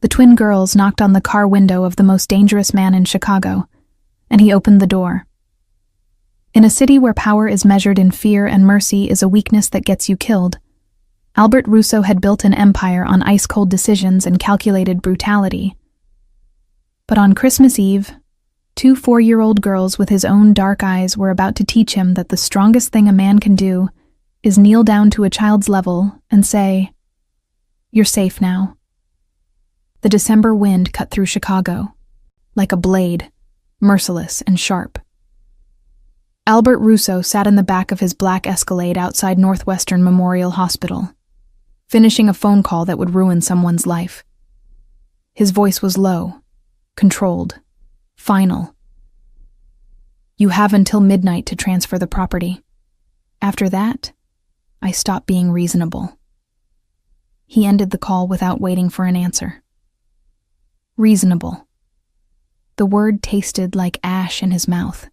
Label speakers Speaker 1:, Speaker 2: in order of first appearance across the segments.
Speaker 1: The twin girls knocked on the car window of the most dangerous man in Chicago, and he opened the door. In a city where power is measured in fear and mercy is a weakness that gets you killed, Albert Russo had built an empire on ice-cold decisions and calculated brutality. But on Christmas Eve, 2 4-year-old girls with his own dark eyes were about to teach him that the strongest thing a man can do is kneel down to a child's level and say, "You're safe now." The December wind cut through Chicago, like a blade, merciless and sharp. Albert Russo sat in the back of his black Escalade outside Northwestern Memorial Hospital, finishing a phone call that would ruin someone's life. His voice was low, controlled, final. "You have until midnight to transfer the property. After that, I stop being reasonable." He ended the call without waiting for an answer. Reasonable. The word tasted like ash in his mouth.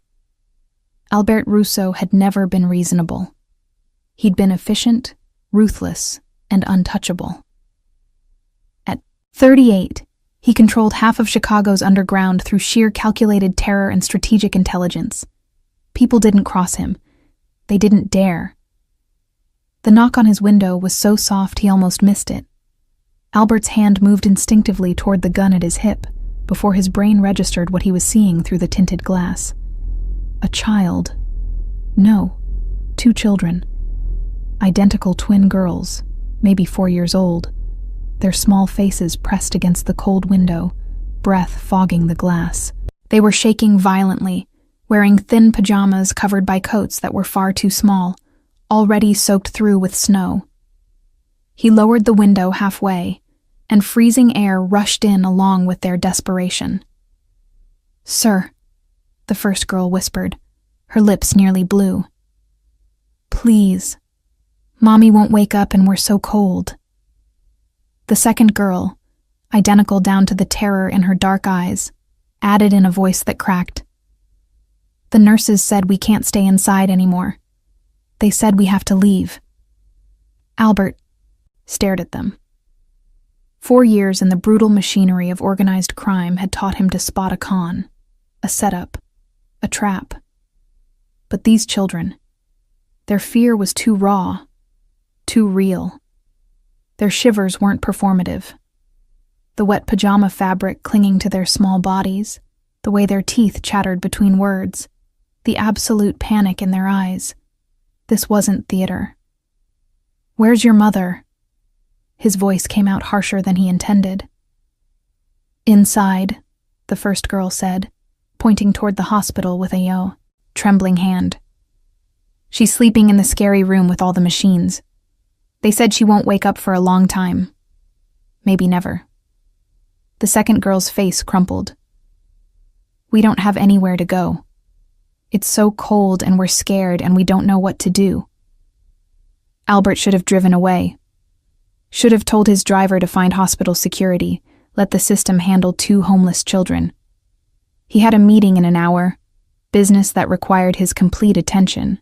Speaker 1: Albert Russo had never been reasonable. He'd been efficient, ruthless, and untouchable. At 38, he controlled half of Chicago's underground through sheer calculated terror and strategic intelligence. People didn't cross him. They didn't dare. The knock on his window was so soft he almost missed it. Albert's hand moved instinctively toward the gun at his hip before his brain registered what he was seeing through the tinted glass. A child. No, 2 children. Identical twin girls, maybe 4 years old, their small faces pressed against the cold window, breath fogging the glass. They were shaking violently, wearing thin pajamas covered by coats that were far too small, already soaked through with snow. He lowered the window halfway, and freezing air rushed in along with their desperation. "Sir," the first girl whispered, her lips nearly blue. "Please. Mommy won't wake up and we're so cold." The second girl, identical down to the terror in her dark eyes, added in a voice that cracked, "The nurses said we can't stay inside anymore. They said we have to leave." Albert stared at them. 4 years in the brutal machinery of organized crime had taught him to spot a con, a setup, a trap. But these children, their fear was too raw, too real. Their shivers weren't performative. The wet pajama fabric clinging to their small bodies, the way their teeth chattered between words, the absolute panic in their eyes. This wasn't theater. "Where's your mother?" His voice came out harsher than he intended. "Inside," the first girl said, pointing toward the hospital with a trembling hand. "She's sleeping in the scary room with all the machines. They said she won't wake up for a long time. Maybe never." The second girl's face crumpled. "We don't have anywhere to go. It's so cold and we're scared and we don't know what to do." Albert should have driven away. Should have told his driver to find hospital security, let the system handle 2 homeless children. He had a meeting in an hour, business that required his complete attention,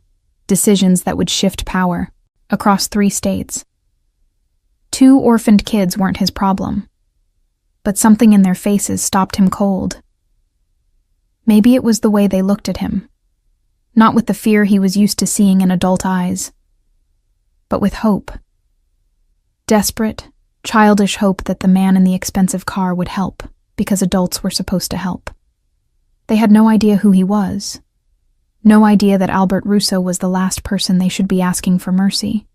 Speaker 1: decisions that would shift power, across 3 states. 2 orphaned kids weren't his problem, but something in their faces stopped him cold. Maybe it was the way they looked at him, not with the fear he was used to seeing in adult eyes, but with hope. Desperate, childish hope that the man in the expensive car would help, because adults were supposed to help. They had no idea who he was. No idea that Albert Russo was the last person they should be asking for mercy.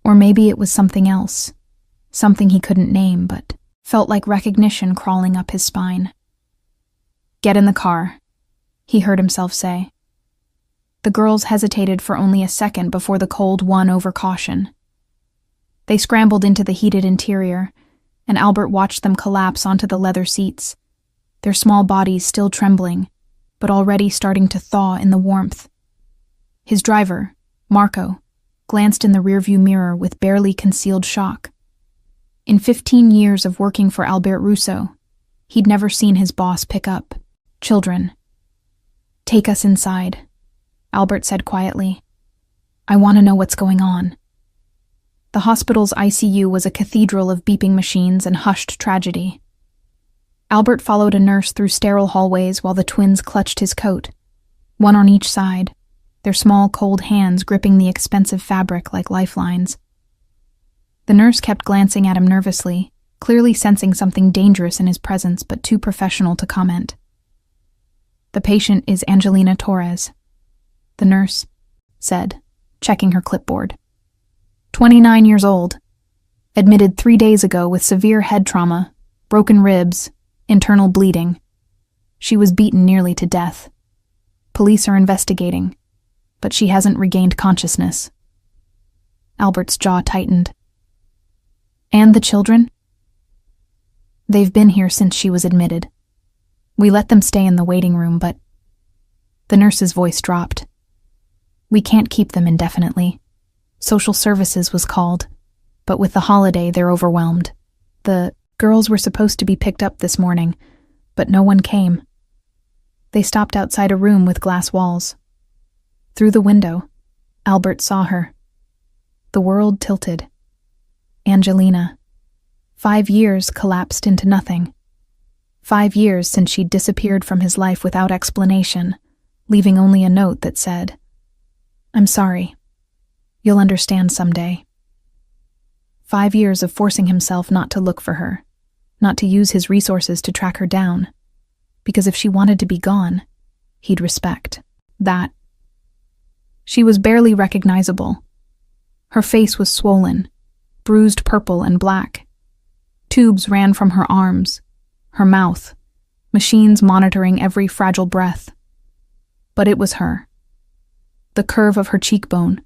Speaker 1: Or maybe it was something else, something he couldn't name, but felt like recognition crawling up his spine. "Get in the car," he heard himself say. The girls hesitated for only a second before the cold won over caution. They scrambled into the heated interior, and Albert watched them collapse onto the leather seats, their small bodies still trembling, but already starting to thaw in the warmth. His driver, Marco, glanced in the rearview mirror with barely concealed shock. In 15 years of working for Albert Russo, he'd never seen his boss pick up children. "Take us inside," Albert said quietly. "I want to know what's going on." The hospital's ICU was a cathedral of beeping machines and hushed tragedy. Albert followed a nurse through sterile hallways while the twins clutched his coat, one on each side, their small, cold hands gripping the expensive fabric like lifelines. The nurse kept glancing at him nervously, clearly sensing something dangerous in his presence but too professional to comment. "The patient is Angelina Torres," the nurse said, checking her clipboard. 29 years old, admitted 3 days ago with severe head trauma, broken ribs, internal bleeding. She was beaten nearly to death. Police are investigating, but she hasn't regained consciousness. Albert's jaw tightened. "And the children?" "They've been here since she was admitted. We let them stay in the waiting room, but..." The nurse's voice dropped. "We can't keep them indefinitely. Social services was called, but with the holiday they're overwhelmed. The girls were supposed to be picked up this morning, but no one came. They stopped outside a room with glass walls. Through the window, Albert saw her. The world tilted. Angelina. 5 years collapsed into nothing. 5 years since she'd disappeared from his life without explanation, leaving only a note that said, "I'm sorry. You'll understand someday." 5 years of forcing himself not to look for her, not to use his resources to track her down, because if she wanted to be gone, he'd respect that. She was barely recognizable. Her face was swollen, bruised purple and black. Tubes ran from her arms, her mouth, machines monitoring every fragile breath. But it was her. The curve of her cheekbone,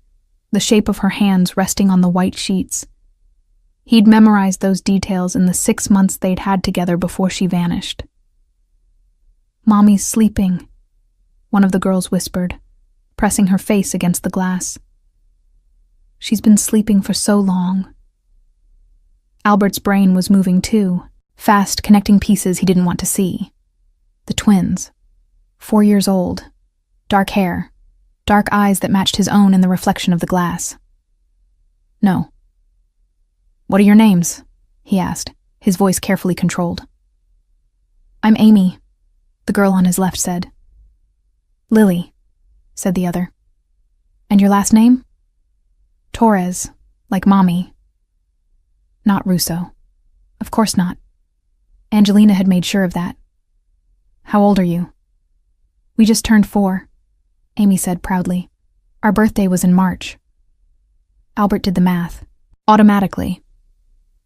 Speaker 1: the shape of her hands resting on the white sheets. He'd memorized those details in the 6 months they'd had together before she vanished. "Mommy's sleeping," one of the girls whispered, pressing her face against the glass. "She's been sleeping for so long." Albert's brain was moving too, fast connecting pieces he didn't want to see. The twins. 4 years old. Dark hair. Dark eyes that matched his own in the reflection of the glass. "No." "What are your names?" he asked, his voice carefully controlled. "I'm Amy," the girl on his left said. "Lily," said the other. "And your last name?" "Torres, like Mommy." Not Russo. Of course not. Angelina had made sure of that. "How old are you?" "We just turned 4, Amy said proudly. "Our birthday was in March." Albert did the math, automatically.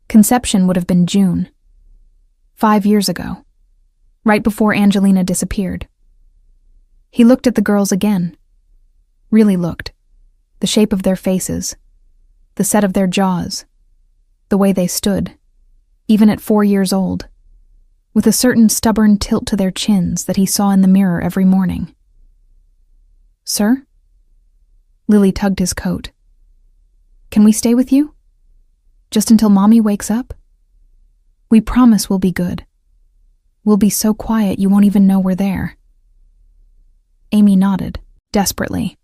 Speaker 1: Conception would have been June. 5 years ago, right before Angelina disappeared. He looked at the girls again. Really looked. The shape of their faces, the set of their jaws, the way they stood, even at 4 years old, with a certain stubborn tilt to their chins that he saw in the mirror every morning. "Sir?" Lily tugged his coat. "Can we stay with you? Just until Mommy wakes up? We promise we'll be good. We'll be so quiet you won't even know we're there." Amy nodded, desperately.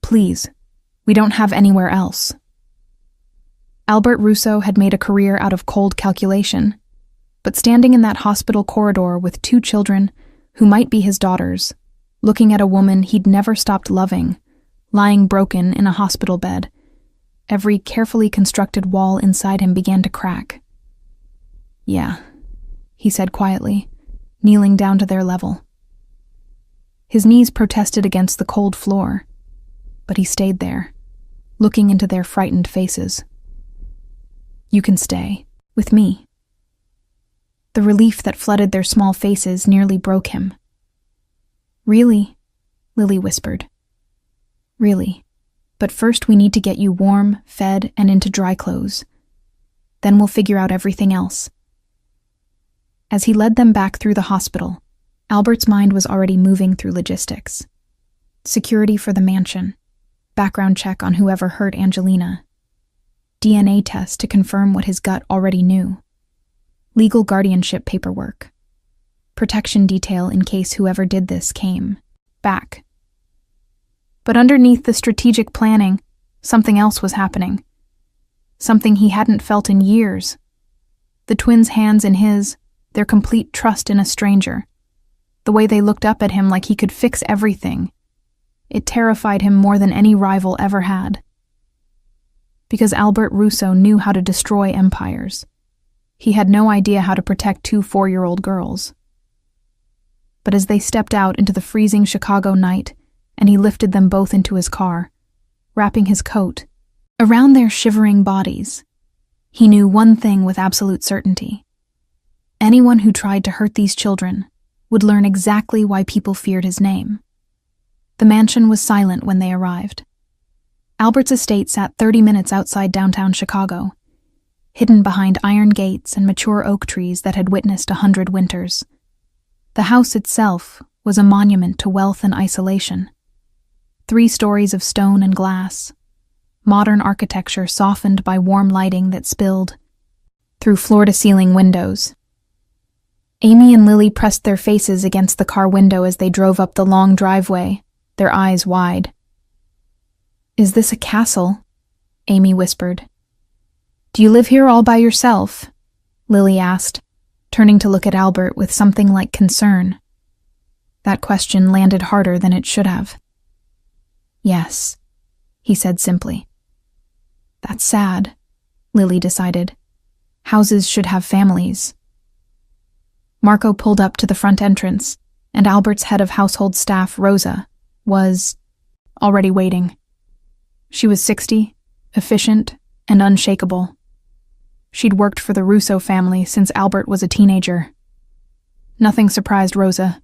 Speaker 1: "Please, we don't have anywhere else." Albert Russo had made a career out of cold calculation, but standing in that hospital corridor with 2 children who might be his daughters, looking at a woman he'd never stopped loving, lying broken in a hospital bed, every carefully constructed wall inside him began to crack. "Yeah," he said quietly, kneeling down to their level. His knees protested against the cold floor, but he stayed there, looking into their frightened faces. "You can stay, with me." The relief that flooded their small faces nearly broke him. "Really?" Lily whispered. "Really. But first we need to get you warm, fed, and into dry clothes. Then we'll figure out everything else." As he led them back through the hospital, Albert's mind was already moving through logistics. Security for the mansion, background check on whoever hurt Angelina, DNA test to confirm what his gut already knew, legal guardianship paperwork, protection detail in case whoever did this came back. But underneath the strategic planning, something else was happening. something he hadn't felt in years. The twins' hands in his, their complete trust in a stranger. The way they looked up at him like he could fix everything. It terrified him more than any rival ever had. Because Albert Russo knew how to destroy empires. He had no idea how to protect two 4-year-old girls. But as they stepped out into the freezing Chicago night, and he lifted them both into his car, wrapping his coat around their shivering bodies, he knew one thing with absolute certainty. Anyone who tried to hurt these children would learn exactly why people feared his name. The mansion was silent when they arrived. Albert's estate sat 30 minutes outside downtown Chicago, hidden behind iron gates and mature oak trees that had witnessed 100 winters. The house itself was a monument to wealth and isolation. 3 stories of stone and glass, modern architecture softened by warm lighting that spilled through floor-to-ceiling windows. Amy and Lily pressed their faces against the car window as they drove up the long driveway, their eyes wide. "Is this a castle?" Amy whispered. "Do you live here all by yourself?" Lily asked, turning to look at Albert with something like concern. That question landed harder than it should have. "Yes," he said simply. "That's sad," Lily decided. "Houses should have families." Marco pulled up to the front entrance, and Albert's head of household staff, Rosa, was already waiting. She was 60, efficient, and unshakable. She'd worked for the Russo family since Albert was a teenager. Nothing surprised Rosa,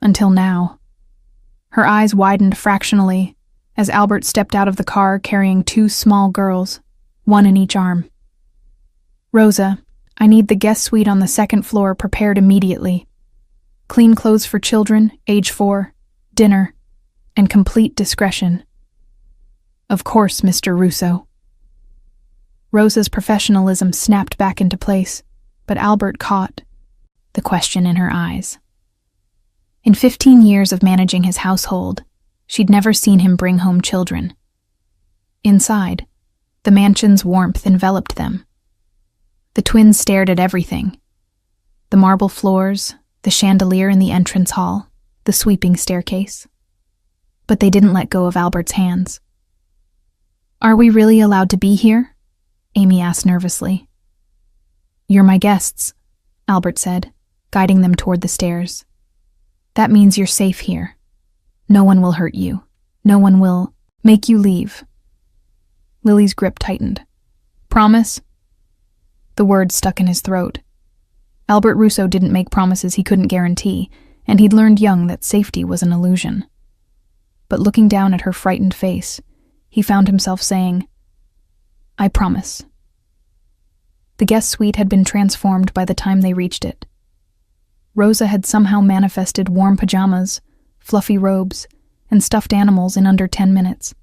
Speaker 1: until now. Her eyes widened fractionally as Albert stepped out of the car carrying 2 small girls, one in each arm. "Rosa, I need the guest suite on the 2nd floor prepared immediately. Clean clothes for children, age 4, dinner, and complete discretion." "Of course, Mr. Russo." Rosa's professionalism snapped back into place, but Albert caught the question in her eyes. In 15 years of managing his household, she'd never seen him bring home children. Inside, the mansion's warmth enveloped them. The twins stared at everything. The marble floors, the chandelier in the entrance hall, the sweeping staircase. But they didn't let go of Albert's hands. "Are we really allowed to be here?" Amy asked nervously. "You're my guests," Albert said, guiding them toward the stairs. "That means you're safe here. No one will hurt you. No one will make you leave." Lily's grip tightened. "Promise?" The word stuck in his throat. Albert Russo didn't make promises he couldn't guarantee, and he'd learned young that safety was an illusion. But looking down at her frightened face, he found himself saying, "I promise." The guest suite had been transformed by the time they reached it. Rosa had somehow manifested warm pajamas, fluffy robes, and stuffed animals in under 10 minutes.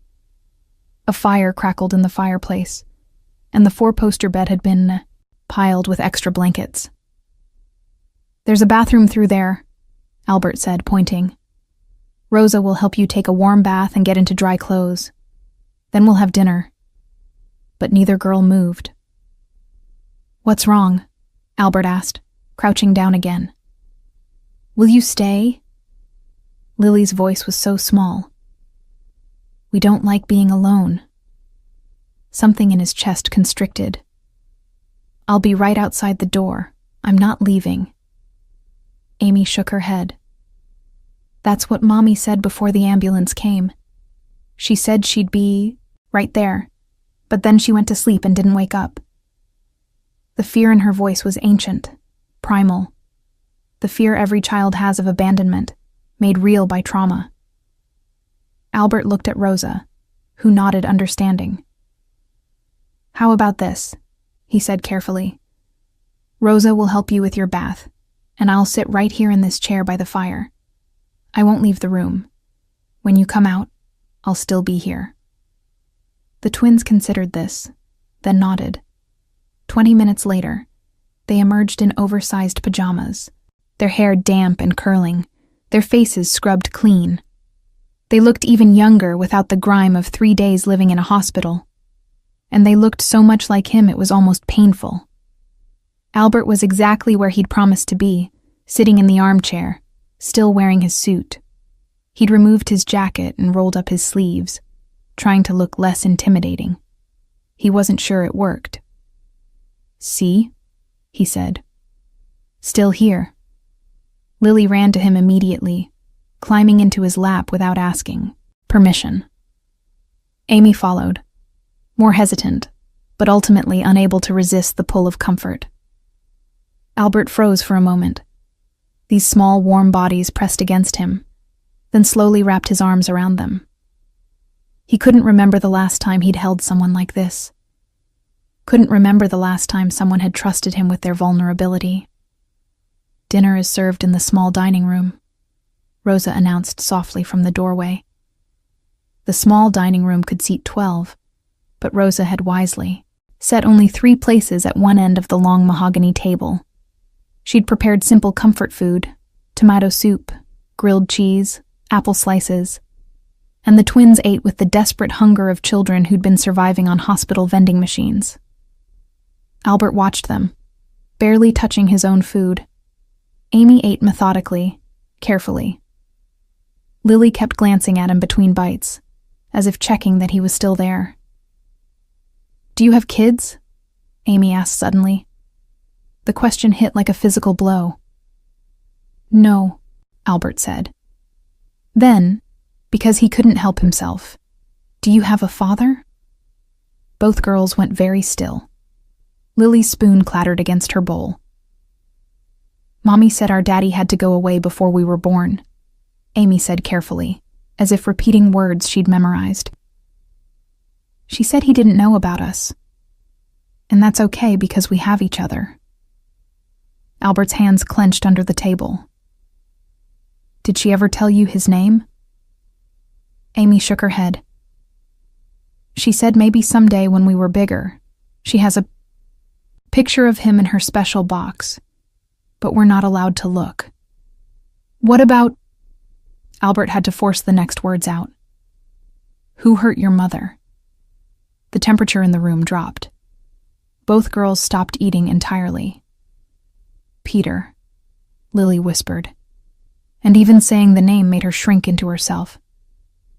Speaker 1: A fire crackled in the fireplace, and the 4-poster bed had been piled with extra blankets. "There's a bathroom through there," Albert said, pointing. "Rosa will help you take a warm bath and get into dry clothes. Then we'll have dinner." But neither girl moved. "What's wrong?" Albert asked, crouching down again. "Will you stay?" Lily's voice was so small. "We don't like being alone." Something in his chest constricted. "I'll be right outside the door. I'm not leaving." Amy shook her head. "That's what Mommy said before the ambulance came. She said she'd be right there, but then she went to sleep and didn't wake up." The fear in her voice was ancient, primal. The fear every child has of abandonment, made real by trauma. Albert looked at Rosa, who nodded understanding. "How about this?" he said carefully. "Rosa will help you with your bath, and I'll sit right here in this chair by the fire. I won't leave the room. When you come out, I'll still be here." The twins considered this, then nodded. 20 minutes later, they emerged in oversized pajamas, their hair damp and curling, their faces scrubbed clean. They looked even younger without the grime of 3 days living in a hospital. and they looked so much like him it was almost painful. Albert was exactly where he'd promised to be, sitting in the armchair, still wearing his suit. He'd removed his jacket and rolled up his sleeves, trying to look less intimidating. He wasn't sure it worked. "See?" he said. "Still here." Lily ran to him immediately, climbing into his lap without asking permission. Amy followed, more hesitant, but ultimately unable to resist the pull of comfort. Albert froze for a moment. These small, warm bodies pressed against him, then slowly wrapped his arms around them. He couldn't remember the last time he'd held someone like this. Couldn't remember the last time someone had trusted him with their vulnerability. "Dinner is served in the small dining room," Rosa announced softly from the doorway. The small dining room could seat 12, but Rosa had wisely set only 3 places at one end of the long mahogany table. She'd prepared simple comfort food, tomato soup, grilled cheese, apple slices, and the twins ate with the desperate hunger of children who'd been surviving on hospital vending machines. Albert watched them, barely touching his own food. Amy ate methodically, carefully. Lily kept glancing at him between bites, as if checking that he was still there. "Do you have kids?" Amy asked suddenly. The question hit like a physical blow. "No," Albert said. Then, because he couldn't help himself, "Do you have a father?" Both girls went very still. Lily's spoon clattered against her bowl. "Mommy said our daddy had to go away before we were born," Amy said carefully, as if repeating words she'd memorized. "She said he didn't know about us. And that's okay because we have each other." Albert's hands clenched under the table. "Did she ever tell you his name?" Amy shook her head. "She said maybe someday when we were bigger. She has a picture of him in her special box, but we're not allowed to look." "What about—" Albert had to force the next words out. "Who hurt your mother?" The temperature in the room dropped. Both girls stopped eating entirely. "Peter," Lily whispered, and even saying the name made her shrink into herself.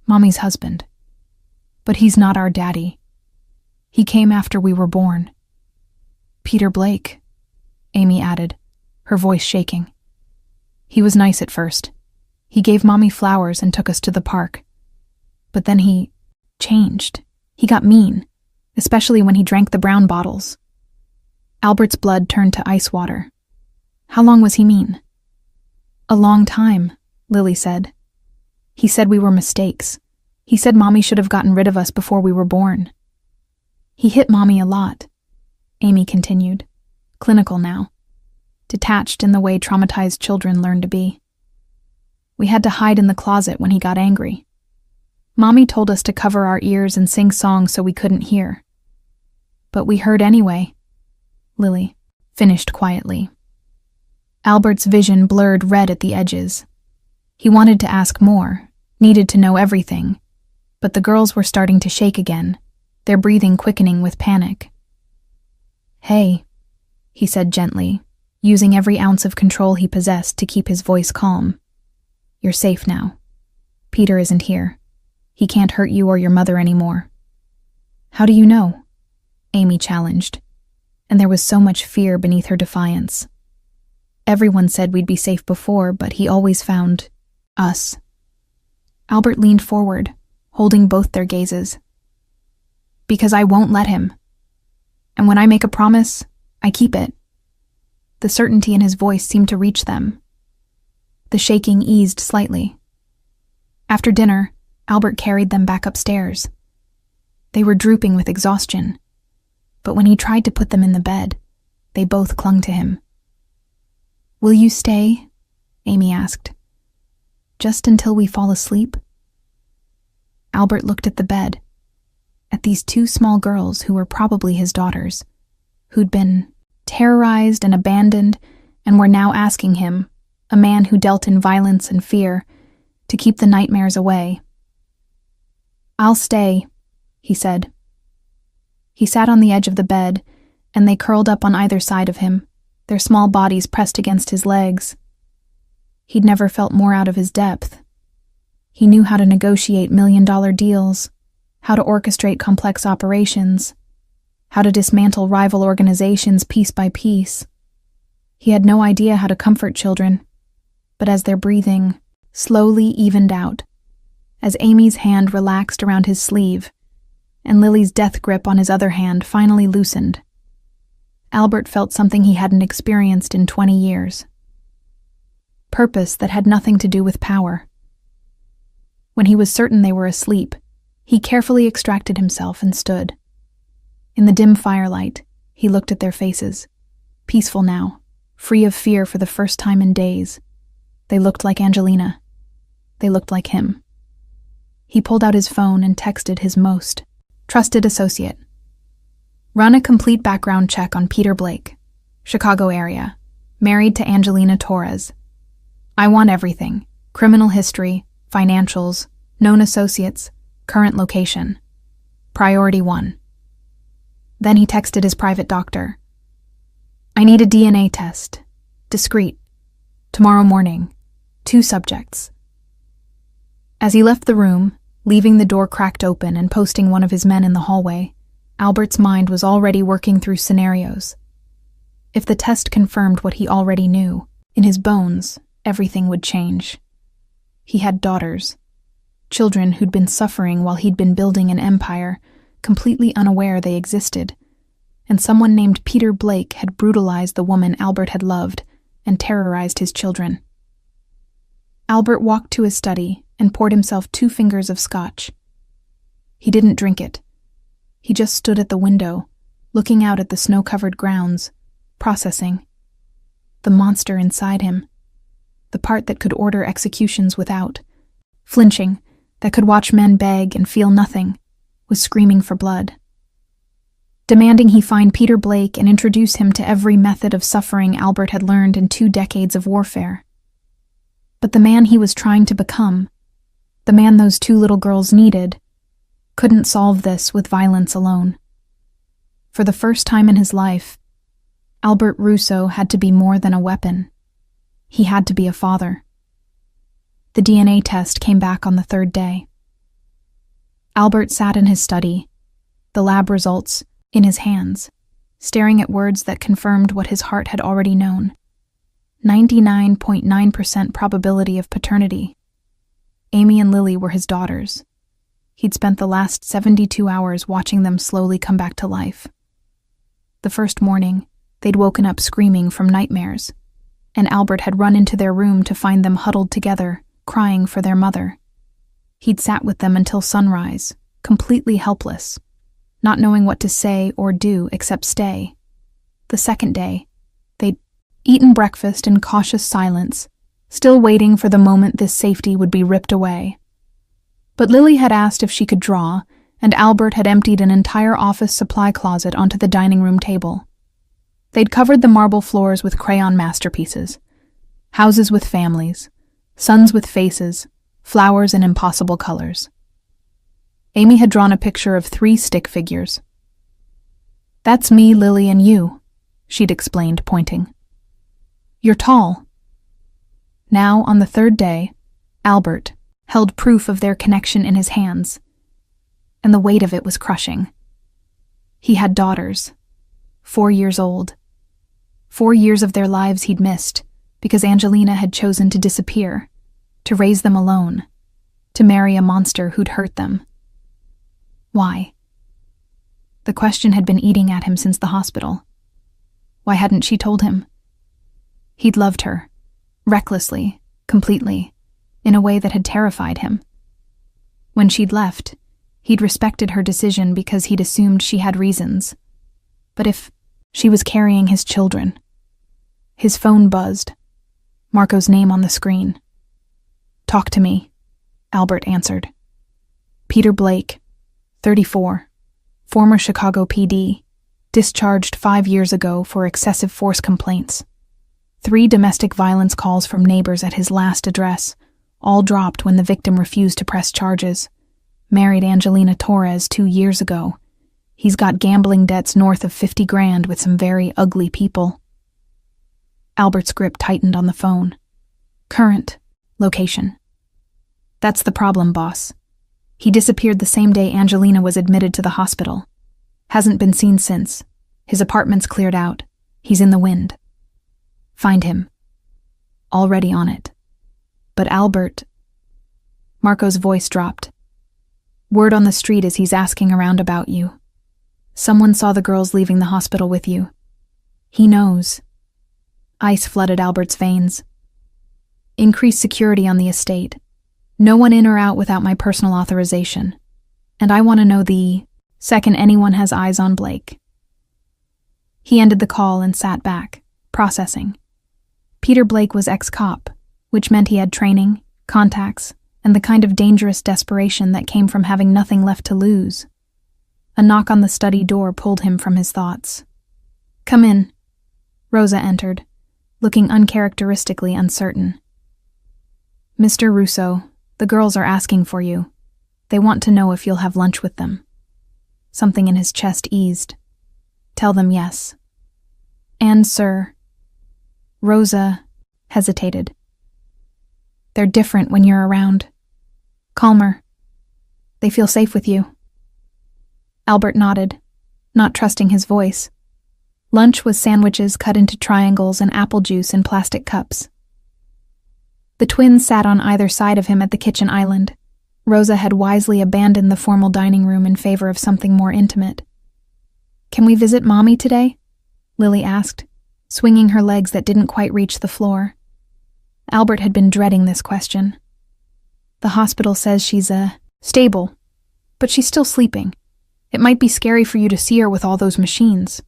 Speaker 1: "Mommy's husband. But he's not our daddy. He came after we were born." "Peter Blake," Amy added, her voice shaking. "He was nice at first. He gave Mommy flowers and took us to the park. But then he changed. He got mean, especially when he drank the brown bottles." Albert's blood turned to ice water. "How long was he mean?" "A long time," Lily said. "He said we were mistakes. He said Mommy should have gotten rid of us before we were born. He hit Mommy a lot," Amy continued, clinical now, detached in the way traumatized children learn to be. "We had to hide in the closet when he got angry. Mommy told us to cover our ears and sing songs so we couldn't hear. But we heard anyway," Lily finished quietly. Albert's vision blurred red at the edges. He wanted to ask more, needed to know everything, but the girls were starting to shake again, their breathing quickening with panic. "Hey," he said gently, using every ounce of control he possessed to keep his voice calm. "You're safe now. Peter isn't here. He can't hurt you or your mother anymore." "How do you know?" Amy challenged, and there was so much fear beneath her defiance. "Everyone said we'd be safe before, but he always found us." Albert leaned forward, holding both their gazes. "Because I won't let him. And when I make a promise, I keep it." The certainty in his voice seemed to reach them. The shaking eased slightly. After dinner, Albert carried them back upstairs. They were drooping with exhaustion, but when he tried to put them in the bed, they both clung to him. "Will you stay?" Amy asked. "Just until we fall asleep?" Albert looked at the bed, at these 2 small girls who were probably his daughters, who'd been terrorized and abandoned and were now asking him, a man who dealt in violence and fear, to keep the nightmares away. "I'll stay," he said. He sat on the edge of the bed, and they curled up on either side of him, their small bodies pressed against his legs. He'd never felt more out of his depth. He knew how to negotiate million-dollar deals, how to orchestrate complex operations, how to dismantle rival organizations piece by piece. He had no idea how to comfort children, but as their breathing slowly evened out, as Amy's hand relaxed around his sleeve, and Lily's death grip on his other hand finally loosened, Albert felt something he hadn't experienced in 20 years. Purpose that had nothing to do with power. When he was certain they were asleep, he carefully extracted himself and stood. In the dim firelight, he looked at their faces, peaceful now, free of fear for the first time in days. They looked like Angelina. They looked like him. He pulled out his phone and texted his most trusted associate. Run a complete background check on Peter Blake, Chicago area, married to Angelina Torres. I want everything: criminal history, financials, known associates, current location. Priority 1. Then he texted his private doctor. I need a DNA test. Discreet. Tomorrow morning. 2 subjects. As he left the room, leaving the door cracked open and posting one of his men in the hallway, Albert's mind was already working through scenarios. If the test confirmed what he already knew, in his bones, everything would change. He had daughters, children who'd been suffering while he'd been building an empire, completely unaware they existed, and someone named Peter Blake had brutalized the woman Albert had loved and terrorized his children. Albert walked to his study and poured himself 2 fingers of scotch. He didn't drink it. He just stood at the window, looking out at the snow-covered grounds, processing. The monster inside him, the part that could order executions without, flinching, that could watch men beg and feel nothing, was screaming for blood. Demanding he find Peter Blake and introduce him to every method of suffering Albert had learned in 2 decades of warfare. But the man he was trying to become, the man those 2 little girls needed, couldn't solve this with violence alone. For the first time in his life, Albert Russo had to be more than a weapon. He had to be a father. The DNA test came back on the 3rd day. Albert sat in his study, the lab results in his hands, staring at words that confirmed what his heart had already known. 99.9% probability of paternity. Amy and Lily were his daughters. He'd spent the last 72 hours watching them slowly come back to life. The first morning, they'd woken up screaming from nightmares, and Albert had run into their room to find them huddled together, crying for their mother. He'd sat with them until sunrise, completely helpless, not knowing what to say or do except stay. The second day, they'd eaten breakfast in cautious silence, still waiting for the moment this safety would be ripped away. But Lily had asked if she could draw, and Albert had emptied an entire office supply closet onto the dining room table. They'd covered the marble floors with crayon masterpieces. Houses with families, suns with faces, flowers in impossible colors. Amy had drawn a picture of 3 stick figures. That's me, Lily, and you, she'd explained, pointing. You're tall. Now, on the 3rd day, Albert held proof of their connection in his hands, and the weight of it was crushing. He had daughters, 4 years old. 4 years of their lives he'd missed because Angelina had chosen to disappear, to raise them alone, to marry a monster who'd hurt them. Why? The question had been eating at him since the hospital. Why hadn't she told him? He'd loved her, recklessly, completely, in a way that had terrified him. When she'd left, he'd respected her decision because he'd assumed she had reasons. But if she was carrying his children? His phone buzzed. Marco's name on the screen. Talk to me, Albert answered. Peter Blake, 34, former Chicago PD, discharged 5 years ago for excessive force complaints. 3 domestic violence calls from neighbors at his last address, all dropped when the victim refused to press charges. Married Angelina Torres 2 years ago. He's got gambling debts north of 50 grand with some very ugly people. Albert's grip tightened on the phone. Current location. That's the problem, boss. He disappeared the same day Angelina was admitted to the hospital. Hasn't been seen since. His apartment's cleared out. He's in the wind. Find him. Already on it. But Albert... Marco's voice dropped. Word on the street is he's asking around about you. Someone saw the girls leaving the hospital with you. He knows. Ice flooded Albert's veins. Increase security on the estate. No one in or out without my personal authorization. And I want to know the second anyone has eyes on Blake. He ended the call and sat back, processing. Peter Blake was ex-cop, which meant he had training, contacts, and the kind of dangerous desperation that came from having nothing left to lose. A knock on the study door pulled him from his thoughts. Come in. Rosa entered, looking uncharacteristically uncertain. Mr. Russo, the girls are asking for you. They want to know if you'll have lunch with them. Something in his chest eased. Tell them yes. And, sir. Rosa hesitated. They're different when you're around. Calmer. They feel safe with you. Albert nodded, not trusting his voice. Lunch was sandwiches cut into triangles and apple juice in plastic cups. The twins sat on either side of him at the kitchen island. Rosa had wisely abandoned the formal dining room in favor of something more intimate. Can we visit Mommy today? Lily asked, swinging her legs that didn't quite reach the floor. Albert had been dreading this question. The hospital says she's stable, but she's still sleeping. It might be scary for you to see her with all those machines.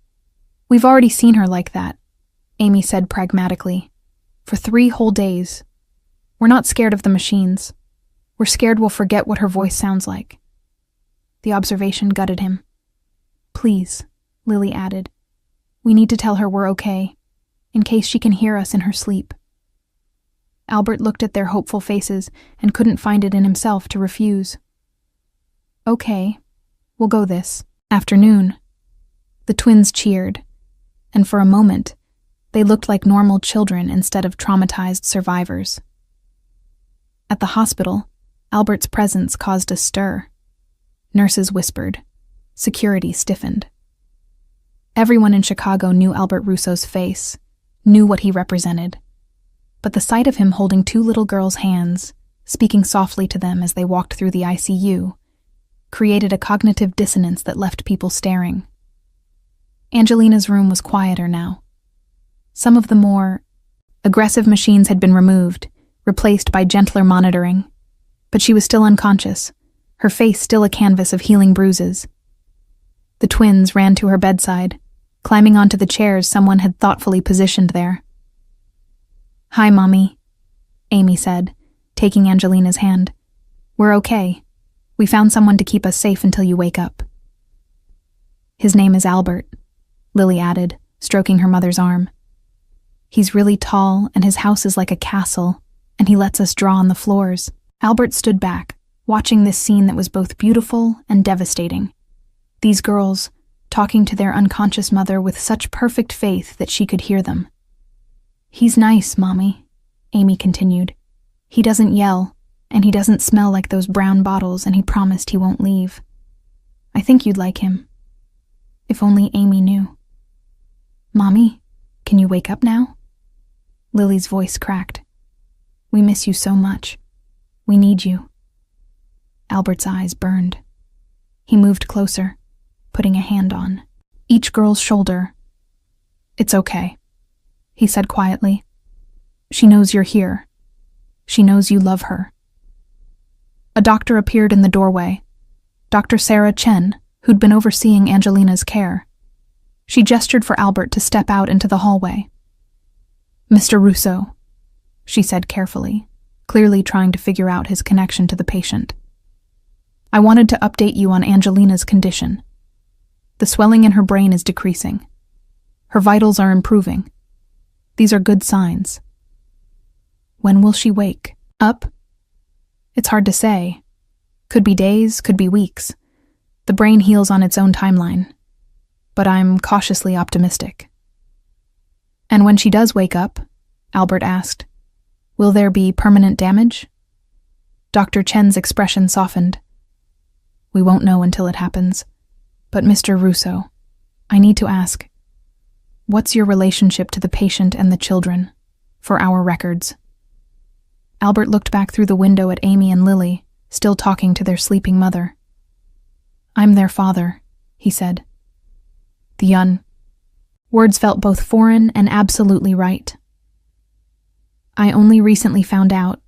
Speaker 1: We've already seen her like that, Amy said pragmatically. For 3 whole days. We're not scared of the machines. We're scared we'll forget what her voice sounds like. The observation gutted him. Please, Lily added. We need to tell her we're okay, in case she can hear us in her sleep. Albert looked at their hopeful faces and couldn't find it in himself to refuse. Okay, we'll go this afternoon. The twins cheered, and for a moment, they looked like normal children instead of traumatized survivors. At the hospital, Albert's presence caused a stir. Nurses whispered. Security stiffened. Everyone in Chicago knew Albert Russo's face, knew what he represented. But the sight of him holding 2 little girls' hands, speaking softly to them as they walked through the ICU, created a cognitive dissonance that left people staring. Angelina's room was quieter now. Some of the more aggressive machines had been removed, replaced by gentler monitoring, but she was still unconscious, her face still a canvas of healing bruises. The twins ran to her bedside, climbing onto the chairs someone had thoughtfully positioned there. Hi, Mommy, Amy said, taking Angelina's hand. We're okay. We found someone to keep us safe until you wake up. His name is Albert, Lily added, stroking her mother's arm. He's really tall, and his house is like a castle, and he lets us draw on the floors. Albert stood back, watching this scene that was both beautiful and devastating. These girls, talking to their unconscious mother with such perfect faith that she could hear them. He's nice, Mommy, Amy continued. He doesn't yell, and he doesn't smell like those brown bottles, and he promised he won't leave. I think you'd like him. If only Amy knew. Mommy, can you wake up now? Lily's voice cracked. We miss you so much. We need you. Albert's eyes burned. He moved closer, putting a hand on each girl's shoulder. It's okay, he said quietly. She knows you're here. She knows you love her. A doctor appeared in the doorway, Dr. Sarah Chen, who'd been overseeing Angelina's care. She gestured for Albert to step out into the hallway. Mr. Russo, she said carefully, clearly trying to figure out his connection to the patient. I wanted to update you on Angelina's condition. The swelling in her brain is decreasing. Her vitals are improving. These are good signs. When will she wake up? It's hard to say. Could be days, could be weeks. The The brain heals on its own timeline, but I'm cautiously optimistic. And when she does wake up, Albert asked, will there be permanent damage? Dr. Chen's expression softened. We won't know until it happens. But Mr. Russo, I need to ask, what's your relationship to the patient and the children, for our records? Albert looked back through the window at Amy and Lily, still talking to their sleeping mother. I'm their father, he said. Words felt both foreign and absolutely right. I only recently found out,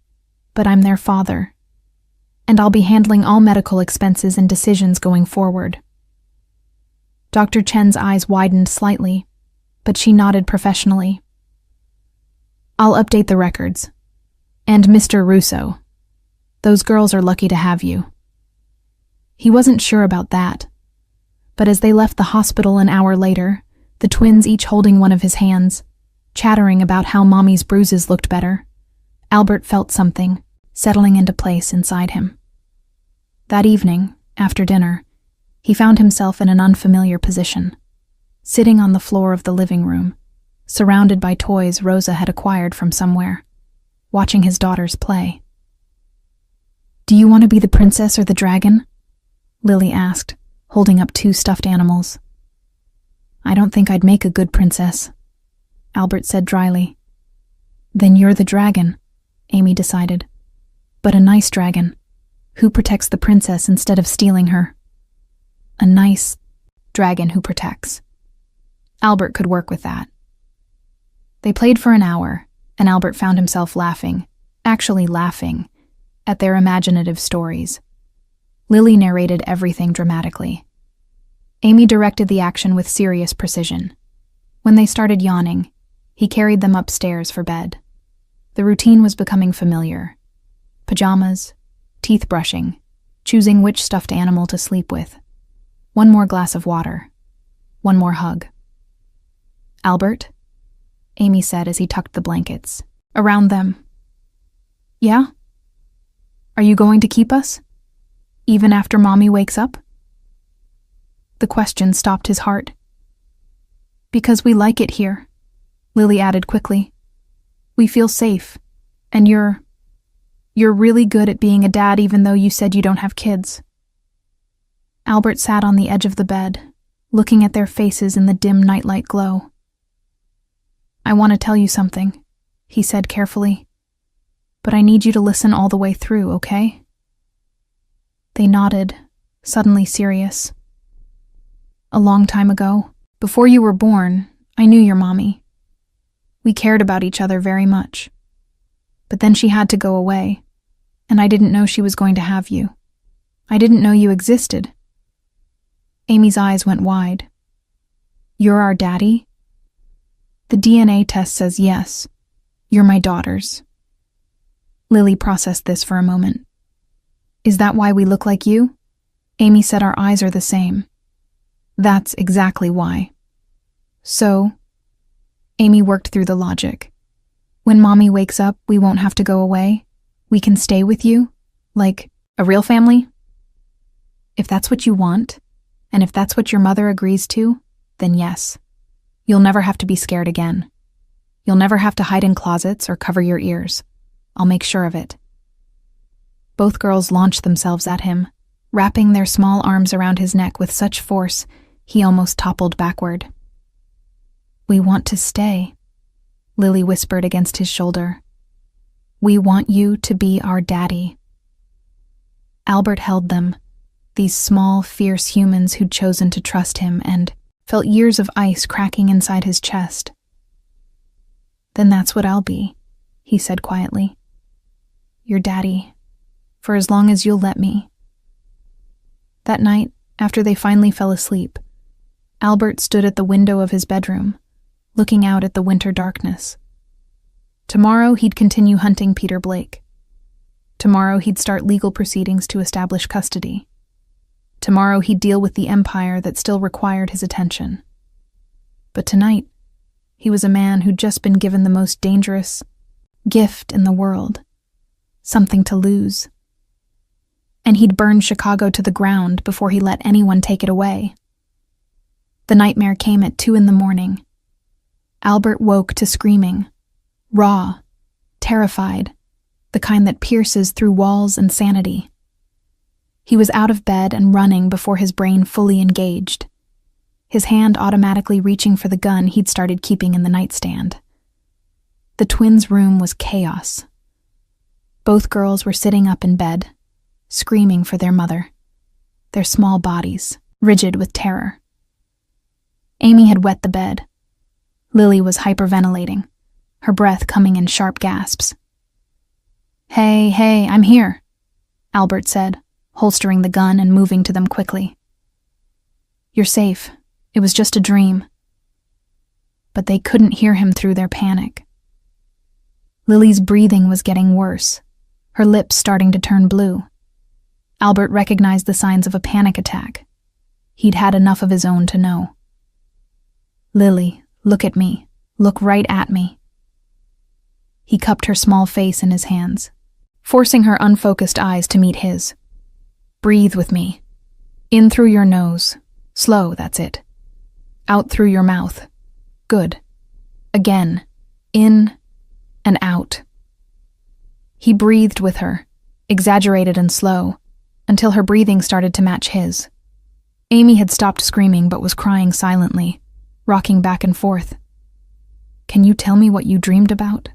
Speaker 1: but I'm their father, and I'll be handling all medical expenses and decisions going forward. Dr. Chen's eyes widened slightly, but she nodded professionally. I'll update the records. And Mr. Russo, those girls are lucky to have you. He wasn't sure about that, but as they left the hospital an hour later, the twins each holding one of his hands, chattering about how Mommy's bruises looked better, Albert felt something settling into place inside him. That evening, after dinner, he found himself in an unfamiliar position, sitting on the floor of the living room, surrounded by toys Rosa had acquired from somewhere, watching his daughters play. Do you want to be the princess or the dragon? Lily asked, holding up 2 stuffed animals. I don't think I'd make a good princess, Albert said dryly. Then you're the dragon, Amy decided. But a nice dragon, who protects the princess instead of stealing her. A nice dragon who protects. Albert could work with that. They played for an hour, and Albert found himself laughing, actually laughing, at their imaginative stories. Lily narrated everything dramatically. Amy directed the action with serious precision. When they started yawning, he carried them upstairs for bed. The routine was becoming familiar. Pajamas, teeth brushing, choosing which stuffed animal to sleep with. One more glass of water. One more hug. Albert? Amy said as he tucked the blankets around them. Yeah? Are you going to keep us? Even after Mommy wakes up? The question stopped his heart. Because we like it here, Lily added quickly. We feel safe, and you're really good at being a dad even though you said you don't have kids. Albert sat on the edge of the bed, looking at their faces in the dim nightlight glow. I want to tell you something, he said carefully, but I need you to listen all the way through, okay? They nodded, suddenly serious. A long time ago, before you were born, I knew your mommy. We cared about each other very much. But then she had to go away, and I didn't know she was going to have you. I didn't know you existed. Amy's eyes went wide. You're our daddy? The DNA test says yes. You're my daughters. Lily processed this for a moment. Is that why we look like you? Amy said our eyes are the same. That's exactly why. So, Amy worked through the logic. When Mommy wakes up, we won't have to go away. We can stay with you, like a real family. If that's what you want, and if that's what your mother agrees to, then yes. You'll never have to be scared again. You'll never have to hide in closets or cover your ears. I'll make sure of it. Both girls launched themselves at him, wrapping their small arms around his neck with such force he almost toppled backward. We want to stay, Lily whispered against his shoulder. We want you to be our daddy. Albert held them, these small, fierce humans who'd chosen to trust him, and felt years of ice cracking inside his chest. Then that's what I'll be, he said quietly. Your daddy, for as long as you'll let me. That night, after they finally fell asleep, Albert stood at the window of his bedroom, looking out at the winter darkness. Tomorrow he'd continue hunting Peter Blake. Tomorrow he'd start legal proceedings to establish custody. Tomorrow he'd deal with the empire that still required his attention. But tonight, he was a man who'd just been given the most dangerous gift in the world, something to lose. and he'd burn Chicago to the ground before he let anyone take it away. The nightmare came at 2 a.m. Albert woke to screaming, raw, terrified, the kind that pierces through walls and sanity. He was out of bed and running before his brain fully engaged, his hand automatically reaching for the gun he'd started keeping in the nightstand. The twins' room was chaos. Both girls were sitting up in bed, screaming for their mother, their small bodies rigid with terror. Amy had wet the bed. Lily was hyperventilating, her breath coming in sharp gasps. Hey, I'm here," Albert said, holstering the gun and moving to them quickly. "You're safe. It was just a dream." But they couldn't hear him through their panic. Lily's breathing was getting worse, her lips starting to turn blue. Albert recognized the signs of a panic attack. He'd had enough of his own to know. "Lily, look at me. Look right at me." He cupped her small face in his hands, forcing her unfocused eyes to meet his. "Breathe with me. In through your nose. Slow, that's it. Out through your mouth. Good. Again. In and out." He breathed with her, exaggerated and slow, until her breathing started to match his. Amy had stopped screaming but was crying silently, rocking back and forth. "Can you tell me what you dreamed about?"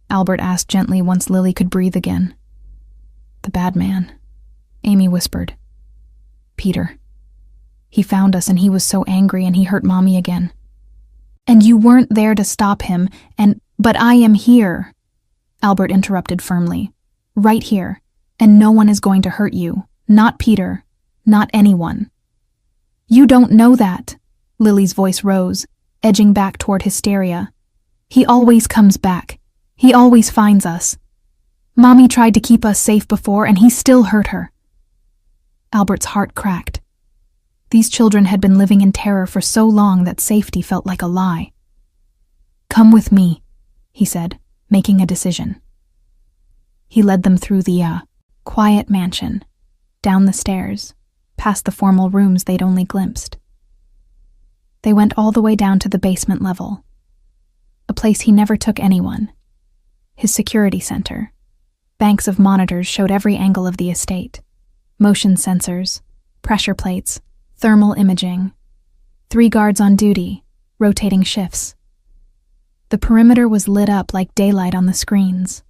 Speaker 1: Albert asked gently once Lily could breathe again. "The bad man," Amy whispered. "Peter. He found us and he was so angry and he hurt Mommy again." "And you weren't there to stop him, but I am here," Albert interrupted firmly. "Right here, and no one is going to hurt you. Not Peter. Not anyone." "You don't know that," Lily's voice rose, edging back toward hysteria. "He always comes back. He always finds us. Mommy tried to keep us safe before, and he still hurt her." Albert's heart cracked. These children had been living in terror for so long that safety felt like a lie. "Come with me," he said, making a decision. He led them through the quiet mansion, down the stairs, past the formal rooms they'd only glimpsed. They went all the way down to the basement level, a place he never took anyone. His security center. Banks of monitors showed every angle of the estate. Motion sensors, pressure plates, thermal imaging. 3 guards on duty, rotating shifts. The perimeter was lit up like daylight on the screens.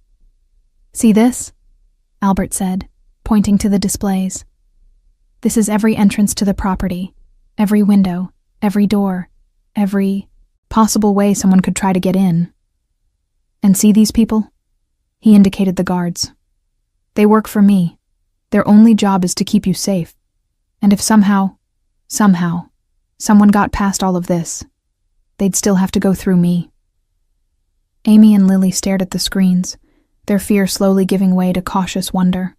Speaker 1: "See this?" Albert said, pointing to the displays. "This is every entrance to the property, every window, every door, every possible way someone could try to get in. And see these people?" He indicated the guards. "They work for me. Their only job is to keep you safe. And if somehow, someone got past all of this, they'd still have to go through me." Amy and Lily stared at the screens, their fear slowly giving way to cautious wonder.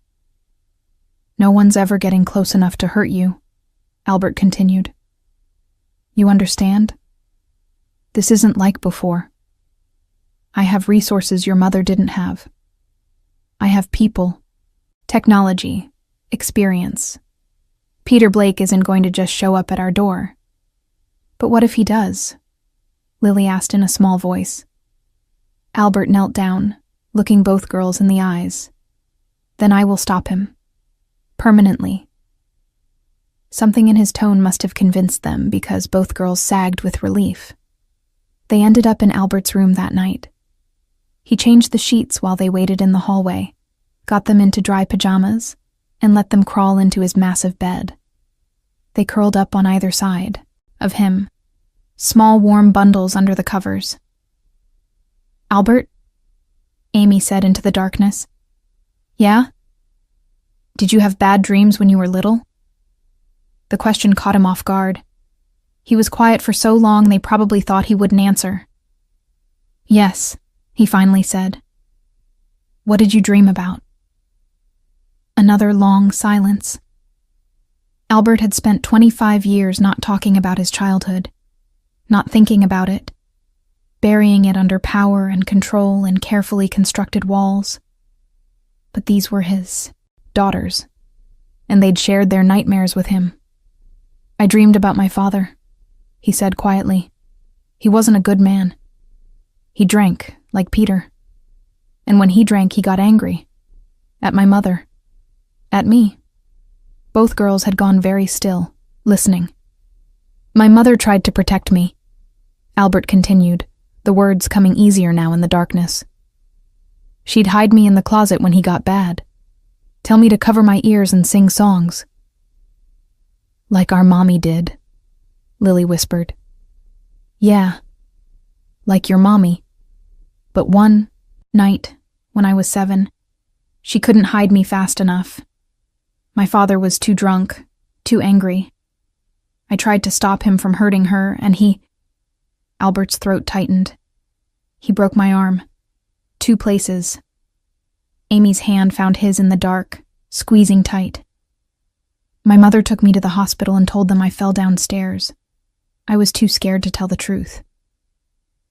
Speaker 1: "No one's ever getting close enough to hurt you," Albert continued. "You understand? This isn't like before. I have resources your mother didn't have. I have people, technology, experience. Peter Blake isn't going to just show up at our door." "But what if he does?" Lily asked in a small voice. Albert knelt down, looking both girls in the eyes. "Then I will stop him. Permanently." Something in his tone must have convinced them because both girls sagged with relief. They ended up in Albert's room that night. He changed the sheets while they waited in the hallway, got them into dry pajamas, and let them crawl into his massive bed. They curled up on either side of him, small warm bundles under the covers. "Albert?" Amy said into the darkness. "Yeah? Did you have bad dreams when you were little?" The question caught him off guard. He was quiet for so long they probably thought he wouldn't answer. "Yes," he finally said. "What did you dream about?" Another long silence. Albert had spent 25 years not talking about his childhood, not thinking about it, burying it under power and control and carefully constructed walls. But these were his daughters, and they'd shared their nightmares with him. "I dreamed about my father," he said quietly. "He wasn't a good man. He drank, like Peter. And when he drank, he got angry. At my mother. At me." Both girls had gone very still, listening. "My mother tried to protect me," Albert continued, the words coming easier now in the darkness. "She'd hide me in the closet when he got bad. Tell me to cover my ears and sing songs." "Like our mommy did," Lily whispered. "Yeah, like your mommy. But one night, when I was 7, she couldn't hide me fast enough. My father was too drunk, too angry. I tried to stop him from hurting her, and he—" Albert's throat tightened. "He broke my arm. 2 places. Amy's hand found his in the dark, squeezing tight. My mother took me to the hospital and told them I fell downstairs. I was too scared to tell the truth.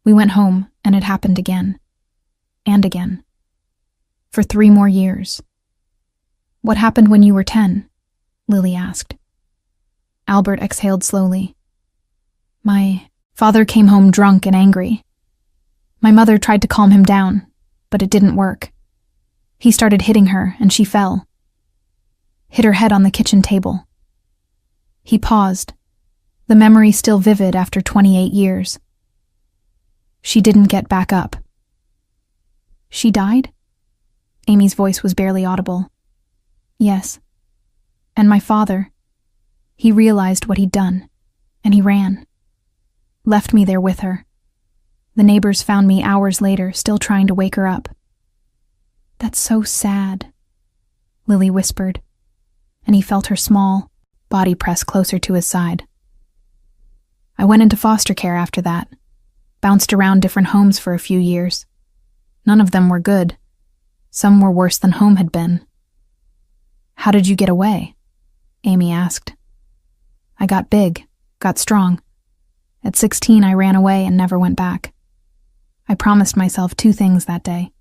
Speaker 1: We went home, and it happened again. And again. For 3 more years." "What happened when you were 10? Lily asked. Albert exhaled slowly. "My father came home drunk and angry. My mother tried to calm him down, but it didn't work. He started hitting her, and she fell. Hit her head on the kitchen table." He paused, the memory still vivid after 28 years. "She didn't get back up." "She died?" Amy's voice was barely audible. "Yes. And my father, he realized what he'd done, and he ran. Left me there with her. The neighbors found me hours later, still trying to wake her up." "That's so sad," Lily whispered, and he felt her small body press closer to his side. "I went into foster care after that, bounced around different homes for a few years. None of them were good. Some were worse than home had been." "How did you get away?" Amy asked. "I got big, got strong. At 16, I ran away and never went back. I promised myself 2 things that day.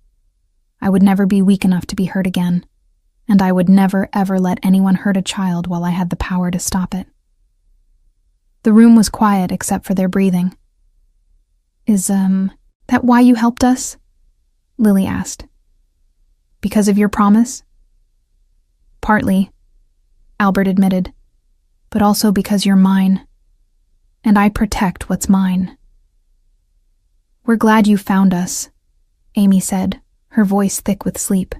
Speaker 1: I would never be weak enough to be hurt again, and I would never ever let anyone hurt a child while I had the power to stop it." The room was quiet except for their breathing. Is that why you helped us?" Lily asked. "Because of your promise?" "Partly," Albert admitted, "but also because you're mine, and I protect what's mine." "We're glad you found us," Amy said, her voice thick with sleep.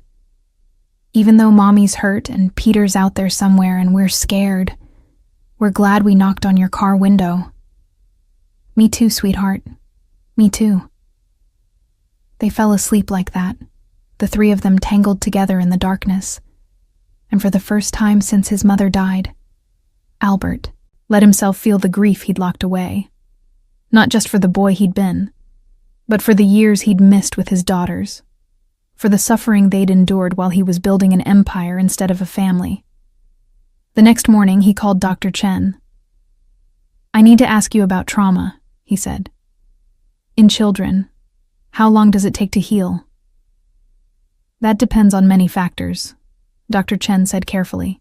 Speaker 1: "Even though Mommy's hurt and Peter's out there somewhere and we're scared, we're glad we knocked on your car window." "Me too, sweetheart. Me too." They fell asleep like that, the 3 of them tangled together in the darkness. And for the first time since his mother died, Albert let himself feel the grief he'd locked away. Not just for the boy he'd been, but for the years he'd missed with his daughters, for the suffering they'd endured while he was building an empire instead of a family. The next morning, he called Dr. Chen. "I need to ask you about trauma," he said. "In children, how long does it take to heal?" "That depends on many factors," Dr. Chen said carefully.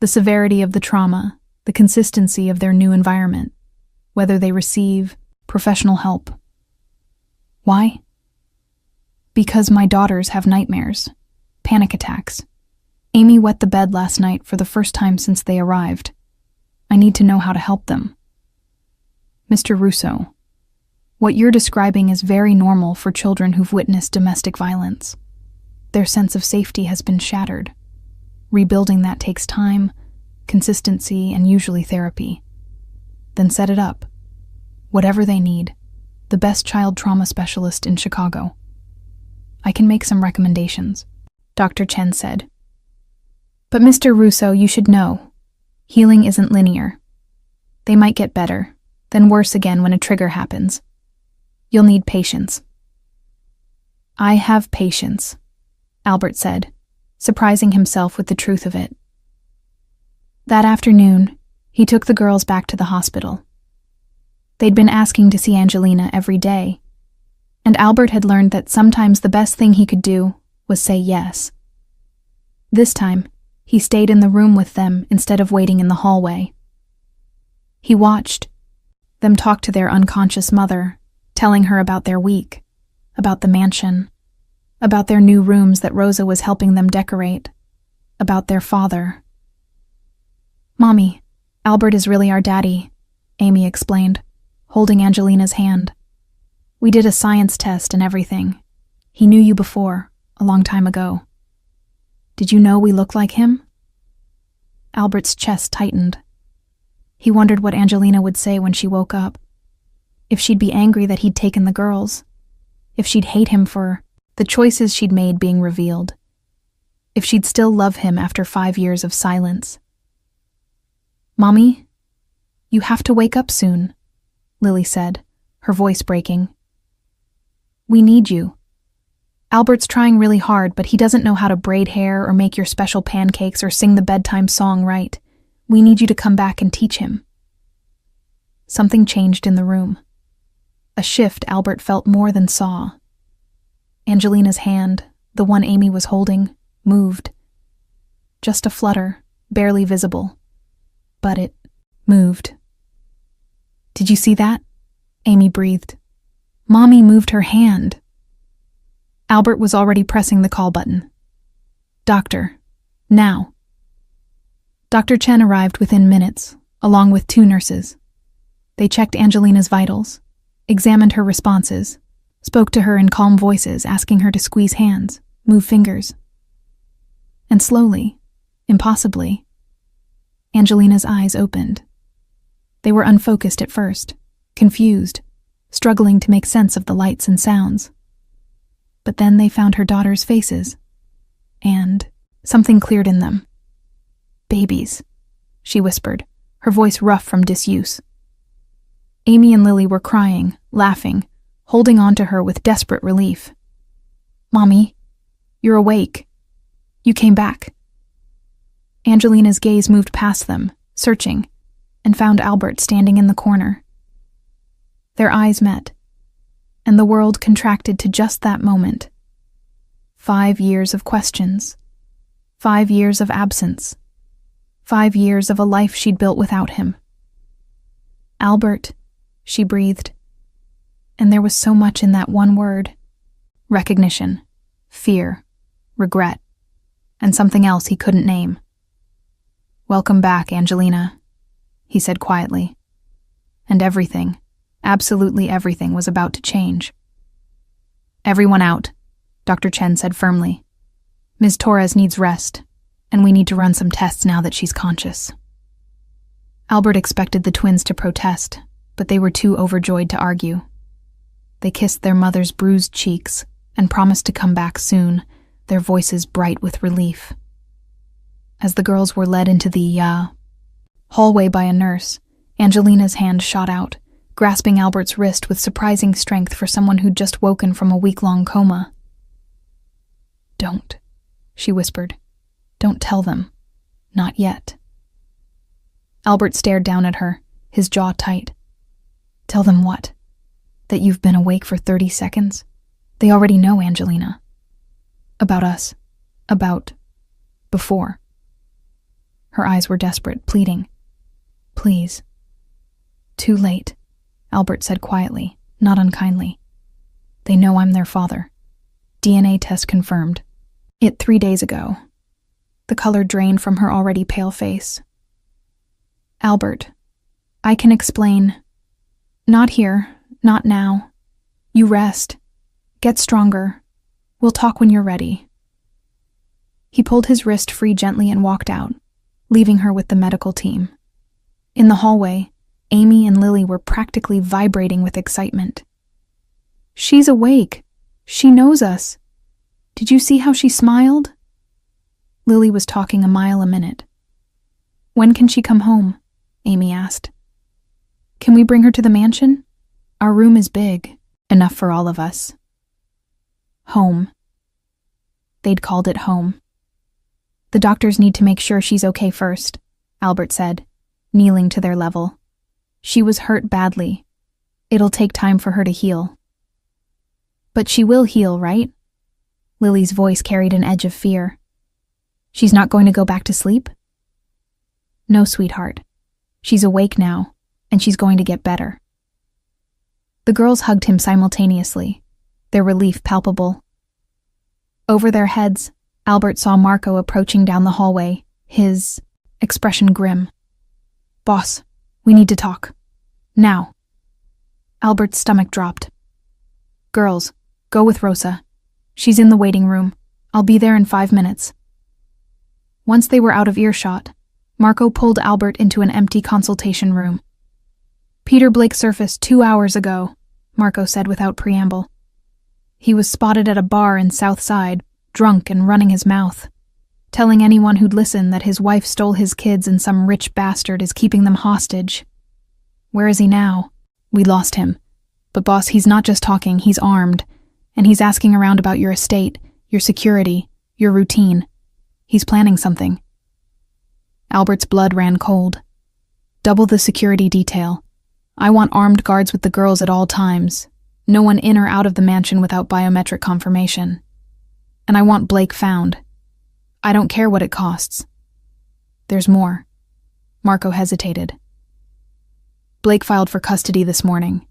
Speaker 1: "The severity of the trauma, the consistency of their new environment, whether they receive professional help." "Why?" "Because my daughters have nightmares, panic attacks. Amy wet the bed last night for the first time since they arrived. I need to know how to help them." "Mr. Russo, what you're describing is very normal for children who've witnessed domestic violence. Their sense of safety has been shattered. Rebuilding that takes time, consistency, and usually therapy. Then set it up. Whatever they need, the best child trauma specialist in Chicago. I can make some recommendations," Dr. Chen said. "But Mr. Russo, you should know, healing isn't linear. They might get better, then worse again when a trigger happens. You'll need patience." "I have patience," Albert said, surprising himself with the truth of it. That afternoon, he took the girls back to the hospital. They'd been asking to see Angelina every day, and Albert had learned that sometimes the best thing he could do was say yes. This time, He stayed in the room with them instead of waiting in the hallway. He watched them talk to their unconscious mother, telling her about their week, about the mansion, about their new rooms that Rosa was helping them decorate, about their father. "Mommy, Albert is really our daddy," Amy explained, holding Angelina's hand. "We did a science test and everything. He knew you before, a long time ago. Did you know we look like him?" Albert's chest tightened. He wondered what Angelina would say when she woke up. If she'd be angry that he'd taken the girls. If she'd hate him for the choices she'd made being revealed. If she'd still love him after 5 years of silence. "Mommy, you have to wake up soon," Lily said, her voice breaking. "We need you. Albert's trying really hard, but he doesn't know how to braid hair or make your special pancakes or sing the bedtime song right. We need you to come back and teach him." Something changed in the room. A shift Albert felt more than saw. Angelina's hand, the one Amy was holding, moved. Just a flutter, barely visible. But it moved. "Did you see that?" Amy breathed. "Mommy moved her hand." Albert was already pressing the call button. "Doctor, now." Dr. Chen arrived within minutes, along with 2 nurses. They checked Angelina's vitals, examined her responses, spoke to her in calm voices, asking her to squeeze hands, move fingers. And slowly, impossibly, Angelina's eyes opened. They were unfocused at first, confused, struggling to make sense of the lights and sounds. But then they found her daughter's faces, and something cleared in them. "Babies," she whispered, her voice rough from disuse. Amy and Lily were crying, laughing, holding on to her with desperate relief. "Mommy, you're awake. You came back." Angelina's gaze moved past them, searching, and found Albert standing in the corner. Their eyes met, and the world contracted to just that moment. 5 years of questions. 5 years of absence. 5 years of a life she'd built without him. "Albert," she breathed. And there was so much in that one word. Recognition, fear, regret, and something else he couldn't name. "Welcome back, Angelina," he said quietly. And everything, absolutely everything, was about to change. "Everyone out," Dr. Chen said firmly. "Ms. Torres needs rest, and we need to run some tests now that she's conscious." Albert expected the twins to protest, but they were too overjoyed to argue. They kissed their mother's bruised cheeks and promised to come back soon, their voices bright with relief. As the girls were led into the hallway by a nurse, Angelina's hand shot out, grasping Albert's wrist with surprising strength for someone who'd just woken from a week-long coma. "Don't," she whispered. "Don't tell them. Not yet." Albert stared down at her, his jaw tight. "Tell them what? That you've been awake for 30 seconds? They already know, Angelina. About us. About before." Her eyes were desperate, pleading. "Please." "Too late," Albert said quietly, not unkindly. "They know I'm their father. DNA test confirmed. It 3 days ago." The color drained from her already pale face. "Albert, I can explain. Not here, not now. You rest. Get stronger. We'll talk when you're ready." He pulled his wrist free gently and walked out, leaving her with the medical team. In the hallway, Amy and Lily were practically vibrating with excitement. "She's awake. She knows us. Did you see how she smiled?" Lily was talking a mile a minute. "When can she come home?" Amy asked. "Can we bring her to the mansion? Our room is big, enough for all of us." Home. They'd called it home. "The doctors need to make sure she's okay first," Albert said, kneeling to their level. "She was hurt badly. It'll take time for her to heal." "But she will heal, right?" Lily's voice carried an edge of fear. She's not going to go back to sleep? No, sweetheart. She's awake now, and she's going to get better. The girls hugged him simultaneously, their relief palpable. Over their heads, Albert saw Marco approaching down the hallway, his expression grim. Boss, we need to talk. Now. Albert's stomach dropped. Girls, go with Rosa. She's in the waiting room. I'll be there in 5 minutes. Once they were out of earshot, Marco pulled Albert into an empty consultation room. Peter Blake surfaced 2 hours ago, Marco said without preamble. He was spotted at a bar in South Side, drunk and running his mouth, telling anyone who'd listen that his wife stole his kids and some rich bastard is keeping them hostage. Where is he now? We lost him. But boss, he's not just talking, he's armed, and he's asking around about your estate, your security, your routine. He's planning something. Albert's blood ran cold. Double the security detail. I want armed guards with the girls at all times. No one in or out of the mansion without biometric confirmation. And I want Blake found. I don't care what it costs. There's more. Marco hesitated. Blake filed for custody this morning.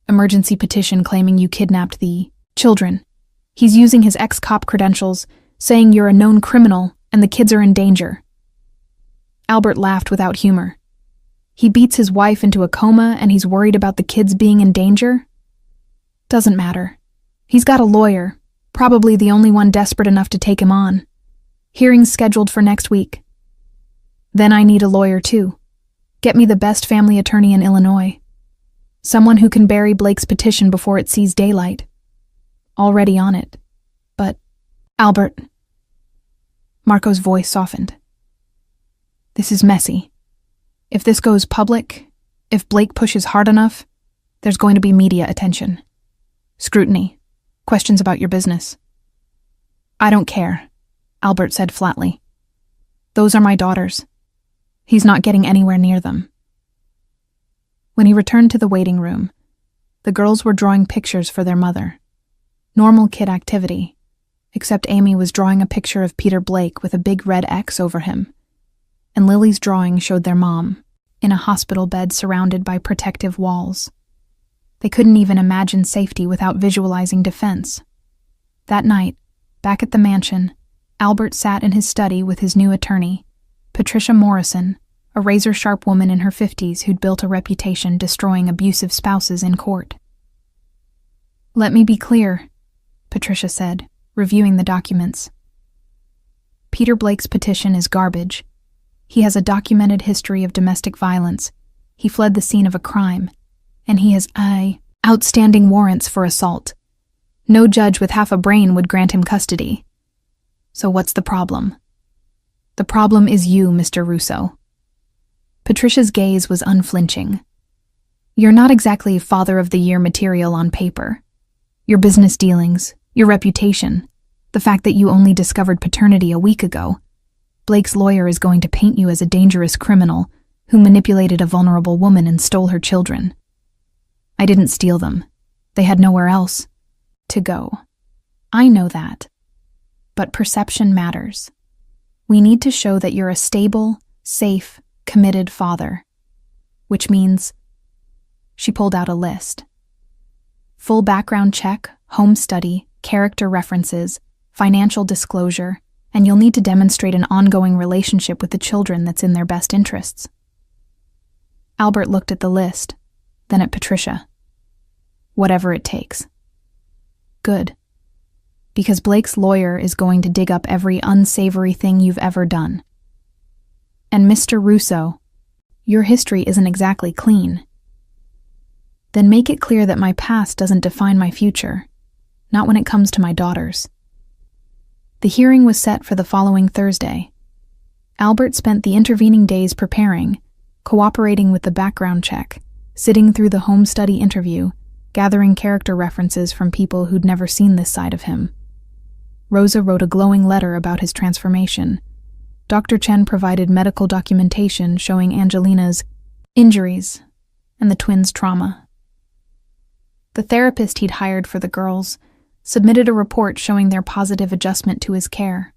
Speaker 1: Emergency petition claiming you kidnapped the children. He's using his ex-cop credentials, saying you're a known criminal and the kids are in danger. Albert laughed without humor. He beats his wife into a coma and he's worried about the kids being in danger? Doesn't matter. He's got a lawyer, probably the only one desperate enough to take him on. Hearings scheduled for next week. Then I need a lawyer too. Get me the best family attorney in Illinois. Someone who can bury Blake's petition before it sees daylight. Already on it. But, Albert. Marco's voice softened. This is messy. If this goes public, if Blake pushes hard enough, there's going to be media attention. Scrutiny. Questions about your business. I don't care, Albert said flatly. Those are my daughters. He's not getting anywhere near them. When he returned to the waiting room, the girls were drawing pictures for their mother. Normal kid activity, except Amy was drawing a picture of Peter Blake with a big red X over him, and Lily's drawing showed their mom, in a hospital bed surrounded by protective walls. They couldn't even imagine safety without visualizing defense. That night, back at the mansion, Albert sat in his study with his new attorney, Patricia Morrison, a razor-sharp woman in her 50s who'd built a reputation destroying abusive spouses in court. Let me be clear, Patricia said, reviewing the documents. Peter Blake's petition is garbage. He has a documented history of domestic violence. He fled the scene of a crime. And he has outstanding warrants for assault. No judge with half a brain would grant him custody. So what's the problem? The problem is you, Mr. Russo. Patricia's gaze was unflinching. You're not exactly father of the year material on paper. Your business dealings, your reputation, the fact that you only discovered paternity a week ago. Blake's lawyer is going to paint you as a dangerous criminal who manipulated a vulnerable woman and stole her children. I didn't steal them. They had nowhere else to go. I know that. But perception matters. We need to show that you're a stable, safe, committed father. Which means... She pulled out a list. Full background check, home study, character references, financial disclosure, and you'll need to demonstrate an ongoing relationship with the children that's in their best interests. Albert looked at the list, then at Patricia. Whatever it takes. Good. Because Blake's lawyer is going to dig up every unsavory thing you've ever done. And Mr. Russo, your history isn't exactly clean. Then make it clear that my past doesn't define my future, not when it comes to my daughters. The hearing was set for the following Thursday. Albert spent the intervening days preparing, cooperating with the background check, sitting through the home study interview, gathering character references from people who'd never seen this side of him. Rosa wrote a glowing letter about his transformation. Dr. Chen provided medical documentation showing Angelina's injuries and the twins' trauma. The therapist he'd hired for the girls submitted a report showing their positive adjustment to his care.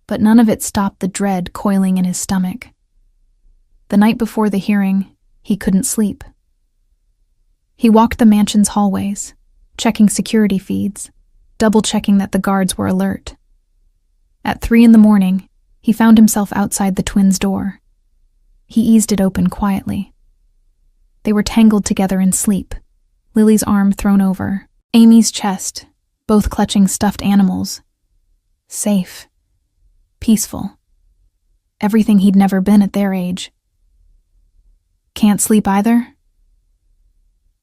Speaker 1: but none of it stopped the dread coiling in his stomach. The night before the hearing, he couldn't sleep. He walked the mansion's hallways, checking security feeds, double-checking that the guards were alert. At 3 a.m, he found himself outside the twins' door. He eased it open quietly. They were tangled together in sleep, Lily's arm thrown over, Amy's chest, both clutching stuffed animals. Safe. Peaceful. Everything he'd never been at their age. Can't sleep either?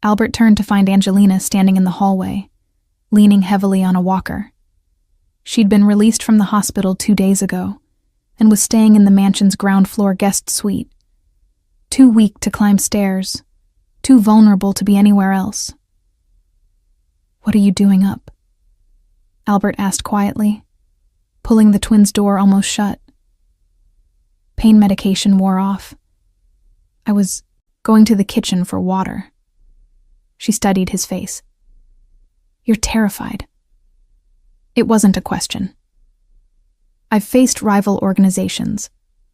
Speaker 1: Albert turned to find Angelina standing in the hallway, leaning heavily on a walker. She'd been released from the hospital 2 days ago and was staying in the mansion's ground-floor guest suite. Too weak to climb stairs, too vulnerable to be anywhere else. "What are you doing up?" Albert asked quietly, pulling the twins' door almost shut. Pain medication wore off. "I was going to the kitchen for water." She studied his face. "You're terrified." It wasn't a question. "I've faced rival organizations,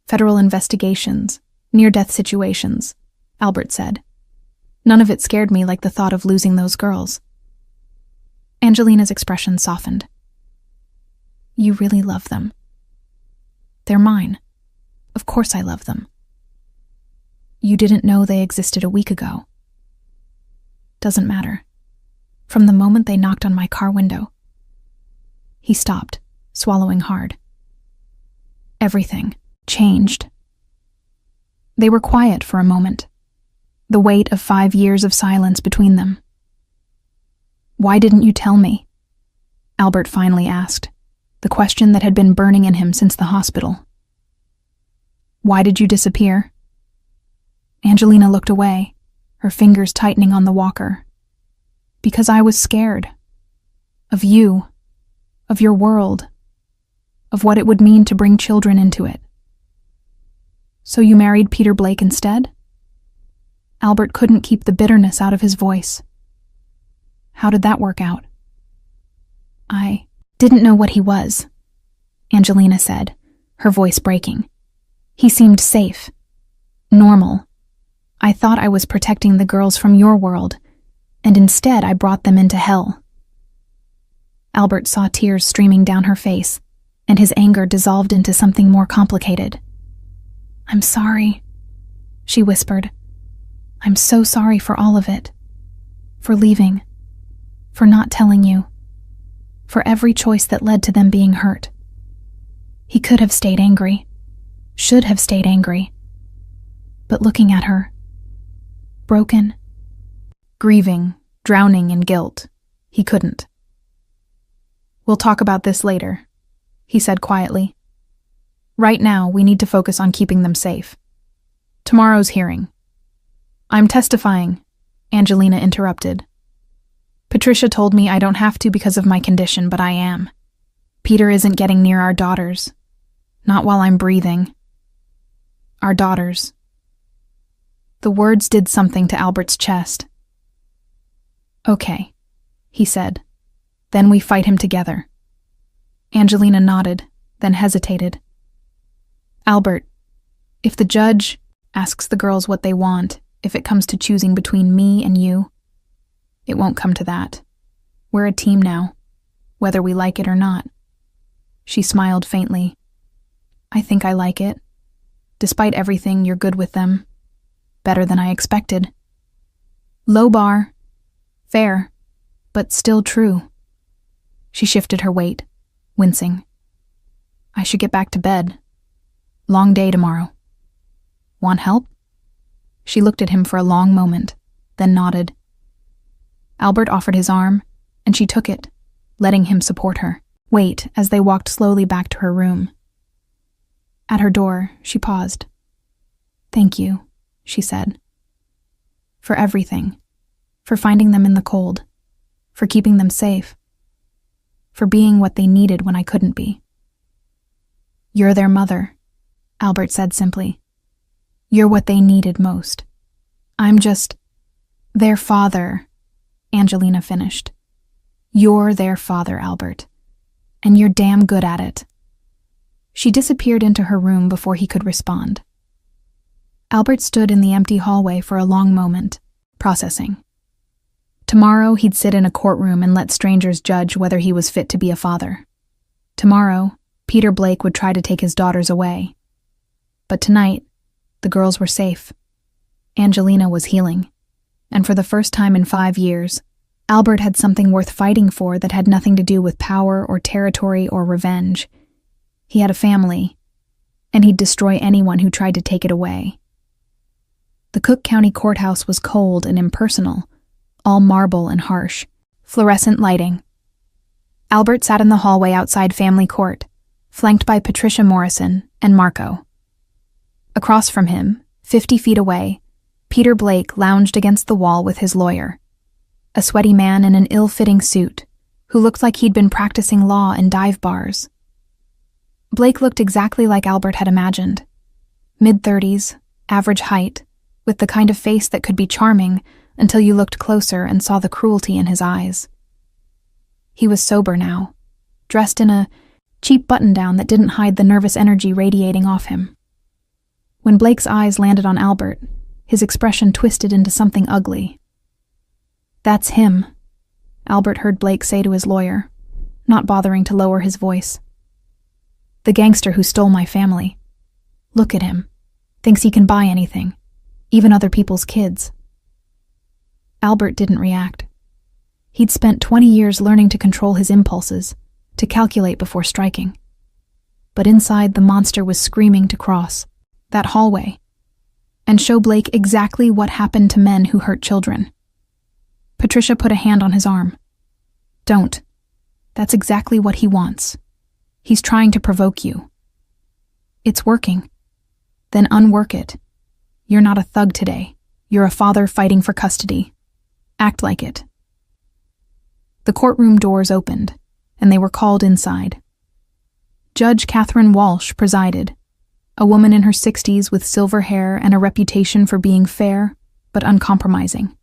Speaker 1: federal investigations, near-death situations," Albert said. "None of it scared me like the thought of losing those girls." Angelina's expression softened. "You really love them." "They're mine. Of course I love them." "You didn't know they existed a week ago." "Doesn't matter. From the moment they knocked on my car window." He stopped, swallowing hard. Everything changed. They were quiet for a moment, the weight of 5 years of silence between them. "Why didn't you tell me?" Albert finally asked, the question that had been burning in him since the hospital. "Why did you disappear?" Angelina looked away, her fingers tightening on the walker. "Because I was scared. Of you. Of your world. Of what it would mean to bring children into it." "So you married Peter Blake instead?" Albert couldn't keep the bitterness out of his voice. "How did that work out?" "I didn't know what he was," Angelina said, her voice breaking. "He seemed safe. Normal. I thought I was protecting the girls from your world, and instead I brought them into hell." Albert saw tears streaming down her face, and his anger dissolved into something more complicated. "I'm sorry," she whispered. "I'm so sorry for all of it. For leaving. For not telling you. For every choice that led to them being hurt." He could have stayed angry. Should have stayed angry. But looking at her, broken, grieving, drowning in guilt, he couldn't. "We'll talk about this later," he said quietly. "Right now, we need to focus on keeping them safe. Tomorrow's hearing." "I'm testifying," Angelina interrupted. "Patricia told me I don't have to because of my condition, but I am. Peter isn't getting near our daughters. Not while I'm breathing. Our daughters." The words did something to Albert's chest. "Okay," he said. "Then we fight him together." Angelina nodded, then hesitated. "Albert, if the judge asks the girls what they want, if it comes to choosing between me and you, it won't come to that. We're a team now, whether we like it or not." She smiled faintly. "I think I like it. Despite everything, you're good with them. Better than I expected. Low bar. Fair, but still true." She shifted her weight, wincing. "I should get back to bed. Long day tomorrow. Want help?" She looked at him for a long moment, then nodded. Albert offered his arm, and she took it, letting him support her. Wait as they walked slowly back to her room. At her door, she paused. "Thank you," she said. "For everything. For finding them in the cold. For keeping them safe. For being what they needed when I couldn't be." "You're their mother," Albert said simply. "You're what they needed most. I'm just their father," Angelina finished. "You're their father, Albert. And you're damn good at it." She disappeared into her room before he could respond. Albert stood in the empty hallway for a long moment, processing. Tomorrow he'd sit in a courtroom and let strangers judge whether he was fit to be a father. Tomorrow, Peter Blake would try to take his daughters away. But tonight, the girls were safe. Angelina was healing. And for the first time in 5 years, Albert had something worth fighting for that had nothing to do with power or territory or revenge. He had a family, and he'd destroy anyone who tried to take it away. The Cook County Courthouse was cold and impersonal, all marble and harsh, fluorescent lighting. Albert sat in the hallway outside Family Court, flanked by Patricia Morrison and Marco. Across from him, 50 feet away, Peter Blake lounged against the wall with his lawyer, a sweaty man in an ill-fitting suit who looked like he'd been practicing law in dive bars. Blake looked exactly like Albert had imagined. Mid-30s, average height, with the kind of face that could be charming until you looked closer and saw the cruelty in his eyes. He was sober now, dressed in a cheap button-down that didn't hide the nervous energy radiating off him. When Blake's eyes landed on Albert, his expression twisted into something ugly. "That's him," Albert heard Blake say to his lawyer, not bothering to lower his voice. "The gangster who stole my family. Look at him. Thinks he can buy anything, even other people's kids." Albert didn't react. He'd spent 20 years learning to control his impulses, to calculate before striking. But inside, the monster was screaming to cross that hallway and show Blake exactly what happened to men who hurt children. Patricia put a hand on his arm. "Don't. That's exactly what he wants. He's trying to provoke you." "It's working." "Then unwork it. You're not a thug today. You're a father fighting for custody. Act like it." The courtroom doors opened, and they were called inside. Judge Catherine Walsh presided, a woman in her 60s with silver hair and a reputation for being fair but uncompromising.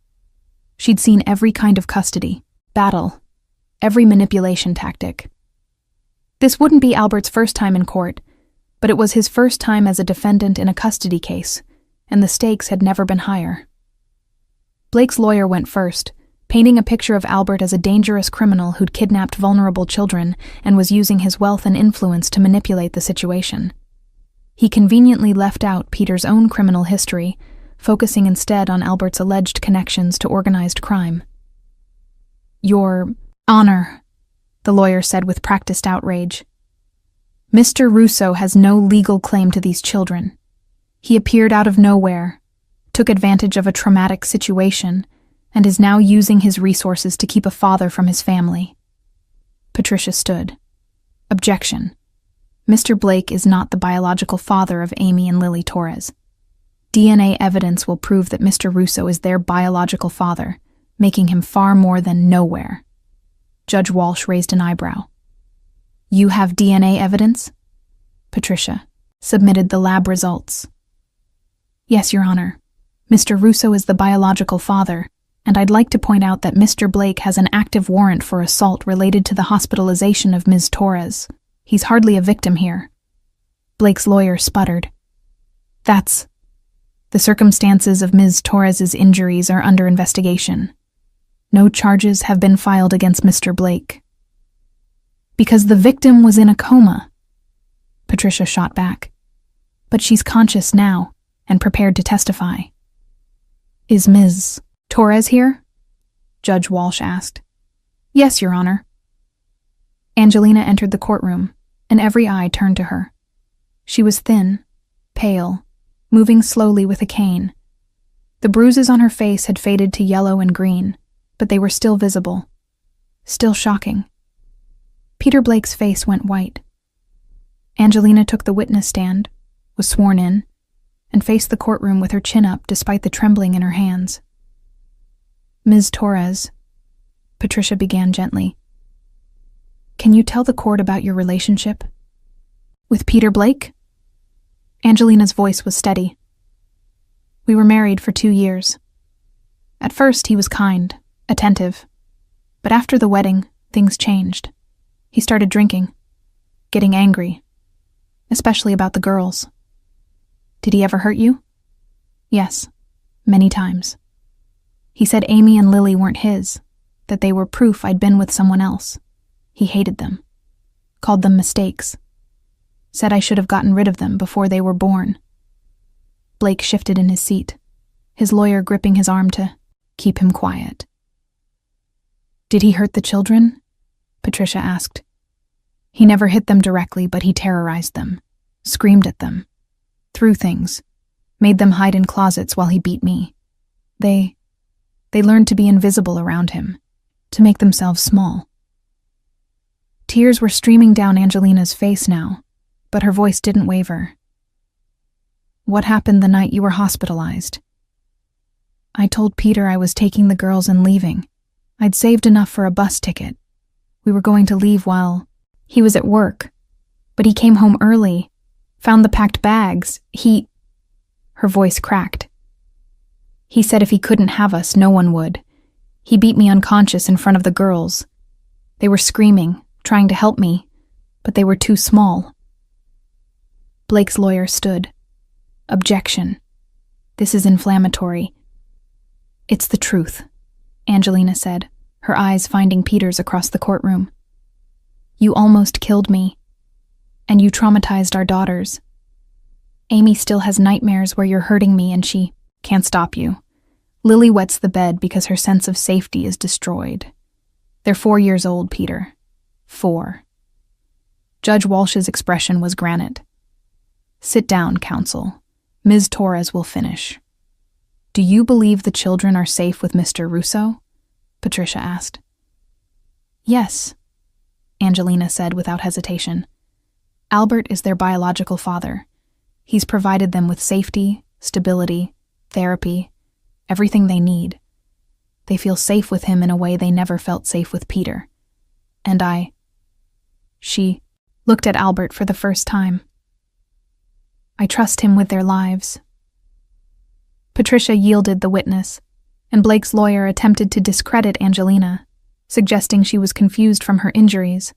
Speaker 1: She'd seen every kind of custody, battle, every manipulation tactic. This wouldn't be Albert's first time in court, but it was his first time as a defendant in a custody case, and the stakes had never been higher. Blake's lawyer went first, painting a picture of Albert as a dangerous criminal who'd kidnapped vulnerable children and was using his wealth and influence to manipulate the situation. He conveniently left out Peter's own criminal history, focusing instead on Albert's alleged connections to organized crime. "Your Honor," the lawyer said with practiced outrage. "Mr. Russo has no legal claim to these children. He appeared out of nowhere, took advantage of a traumatic situation, and is now using his resources to keep a father from his family." Patricia stood. "Objection. Mr. Blake is not the biological father of Amy and Lily Torres. DNA evidence will prove that Mr. Russo is their biological father, making him far more than nowhere." Judge Walsh raised an eyebrow. "You have DNA evidence?" Patricia submitted the lab results. "Yes, Your Honor. Mr. Russo is the biological father, and I'd like to point out that Mr. Blake has an active warrant for assault related to the hospitalization of Ms. Torres. He's hardly a victim here." Blake's lawyer sputtered. "The circumstances of Ms. Torres's injuries are under investigation. No charges have been filed against Mr. Blake." "Because the victim was in a coma," Patricia shot back. "But she's conscious now and prepared to testify." "Is Ms. Torres here?" Judge Walsh asked. "Yes, Your Honor." Angelina entered the courtroom, and every eye turned to her. She was thin, pale, moving slowly with a cane. The bruises on her face had faded to yellow and green, but they were still visible, still shocking. Peter Blake's face went white. Angelina took the witness stand, was sworn in, and faced the courtroom with her chin up despite the trembling in her hands. "Ms. Torres," Patricia began gently, "can you tell the court about your relationship?" "With Peter Blake?" Angelina's voice was steady. "We were married for 2 years. At first, he was kind, attentive. But after the wedding, things changed. He started drinking, getting angry. especially about the girls. Did he ever hurt you? Yes, many times. He said Amy and Lily weren't his, that they were proof I'd been with someone else. He hated them, called them mistakes, said I should have gotten rid of them before they were born. Blake shifted in his seat, his lawyer gripping his arm to keep him quiet. Did he hurt the children? Patricia asked. He never hit them directly, but he terrorized them, screamed at them, threw things, made them hide in closets while he beat me. They learned to be invisible around him, to make themselves small. Tears were streaming down Angelina's face now, but her voice didn't waver. What happened the night you were hospitalized? I told Peter I was taking the girls and leaving. I'd saved enough for a bus ticket. We were going to leave while he was at work, but he came home early, found the packed bags. Her voice cracked. He said if he couldn't have us, no one would. He beat me unconscious in front of the girls. They were screaming, trying to help me, but they were too small. Blake's lawyer stood. Objection. This is inflammatory. It's the truth, Angelina said, her eyes finding Peter's across the courtroom. You almost killed me, and you traumatized our daughters. Amy still has nightmares where you're hurting me and she can't stop you. Lily wets the bed because her sense of safety is destroyed. They're 4 years old, Peter. 4. Judge Walsh's expression was granite. Sit down, counsel. Ms. Torres will finish. Do you believe the children are safe with Mr. Russo? Patricia asked. Yes, Angelina said without hesitation. Albert is their biological father. He's provided them with safety, stability, therapy, everything they need. They feel safe with him in a way they never felt safe with Peter. And she looked at Albert for the first time. I trust him with their lives. Patricia yielded the witness, and Blake's lawyer attempted to discredit Angelina, suggesting she was confused from her injuries,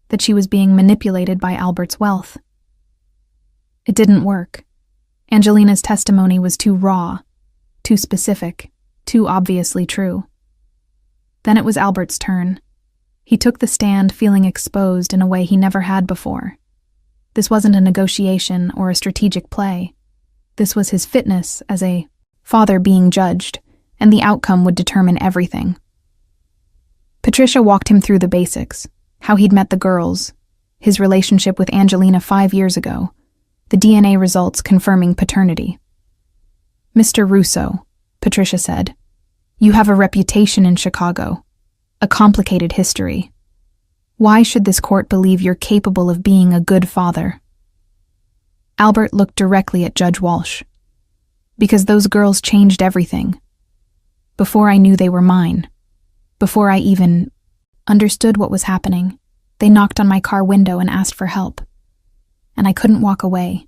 Speaker 1: that she was being manipulated by Albert's wealth. It didn't work. Angelina's testimony was too raw, too specific, too obviously true. Then it was Albert's turn. He took the stand feeling exposed in a way he never had before. This wasn't a negotiation or a strategic play. This was his fitness as a father being judged, and the outcome would determine everything. Patricia walked him through the basics, how he'd met the girls, his relationship with Angelina 5 years ago, the DNA results confirming paternity. Mr. Russo, Patricia said, you have a reputation in Chicago, a complicated history. Why should this court believe you're capable of being a good father? Albert looked directly at Judge Walsh. Because those girls changed everything. Before I knew they were mine, before I even understood what was happening, they knocked on my car window and asked for help. And I couldn't walk away.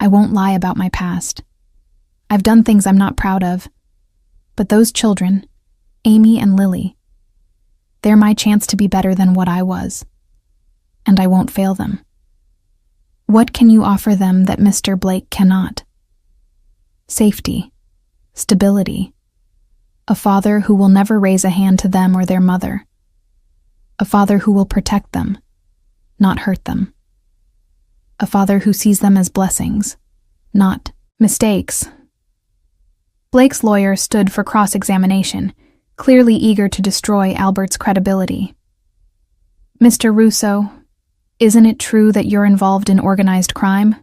Speaker 1: I won't lie about my past. I've done things I'm not proud of. But those children, Amy and Lily, they're my chance to be better than what I was. And I won't fail them. What can you offer them that Mr. Blake cannot? Safety, stability, a father who will never raise a hand to them or their mother, a father who will protect them, not hurt them, a father who sees them as blessings, not mistakes. Blake's lawyer stood for cross-examination, clearly eager to destroy Albert's credibility. Mr. Russo, isn't it true that you're involved in organized crime?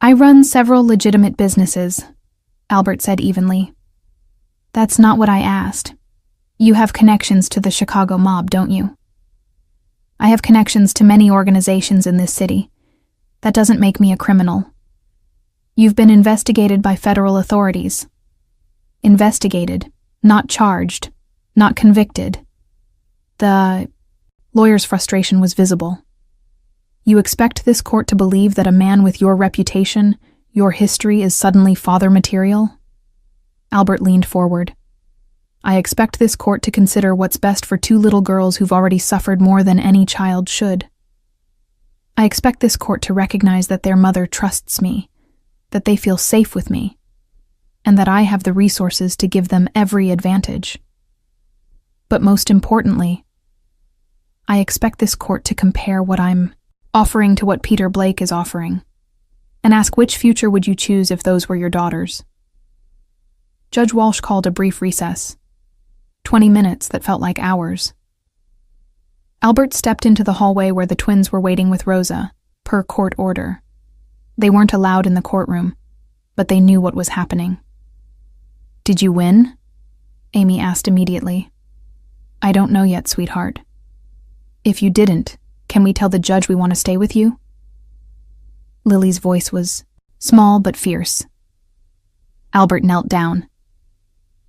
Speaker 1: I run several legitimate businesses, Albert said evenly. That's not what I asked. You have connections to the Chicago mob, don't you? I have connections to many organizations in this city. That doesn't make me a criminal. You've been investigated by federal authorities. Investigated, not charged, not convicted. The lawyer's frustration was visible. You expect this court to believe that a man with your reputation, your history, is suddenly father material? Albert leaned forward. I expect this court to consider what's best for 2 little girls who've already suffered more than any child should. I expect this court to recognize that their mother trusts me, that they feel safe with me, and that I have the resources to give them every advantage. But most importantly, I expect this court to compare what I'm offering to what Peter Blake is offering, and ask which future would you choose if those were your daughters. Judge Walsh called a brief recess, 20 minutes that felt like hours. Albert stepped into the hallway where the twins were waiting with Rosa, per court order. They weren't allowed in the courtroom, but they knew what was happening. "Did you win?" Amy asked immediately. "I don't know yet, sweetheart. If you didn't, can we tell the judge we want to stay with you?" Lily's voice was small but fierce. Albert knelt down.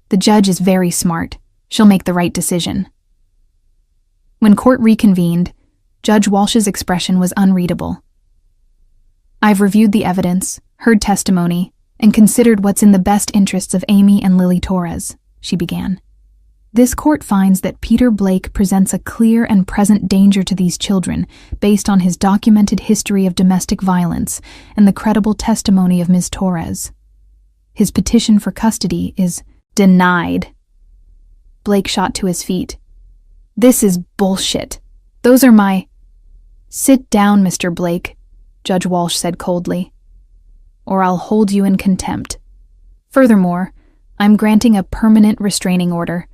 Speaker 1: "The judge is very smart. She'll make the right decision." When court reconvened, Judge Walsh's expression was unreadable. "I've reviewed the evidence, heard testimony, and considered what's in the best interests of Amy and Lily Torres," she began. "This court finds that Peter Blake presents a clear and present danger to these children based on his documented history of domestic violence and the credible testimony of Ms. Torres. His petition for custody is denied." Blake shot to his feet. "This is bullshit. Those are my—" "Sit down, Mr. Blake," Judge Walsh said coldly, "or I'll hold you in contempt. Furthermore, I'm granting a permanent restraining order.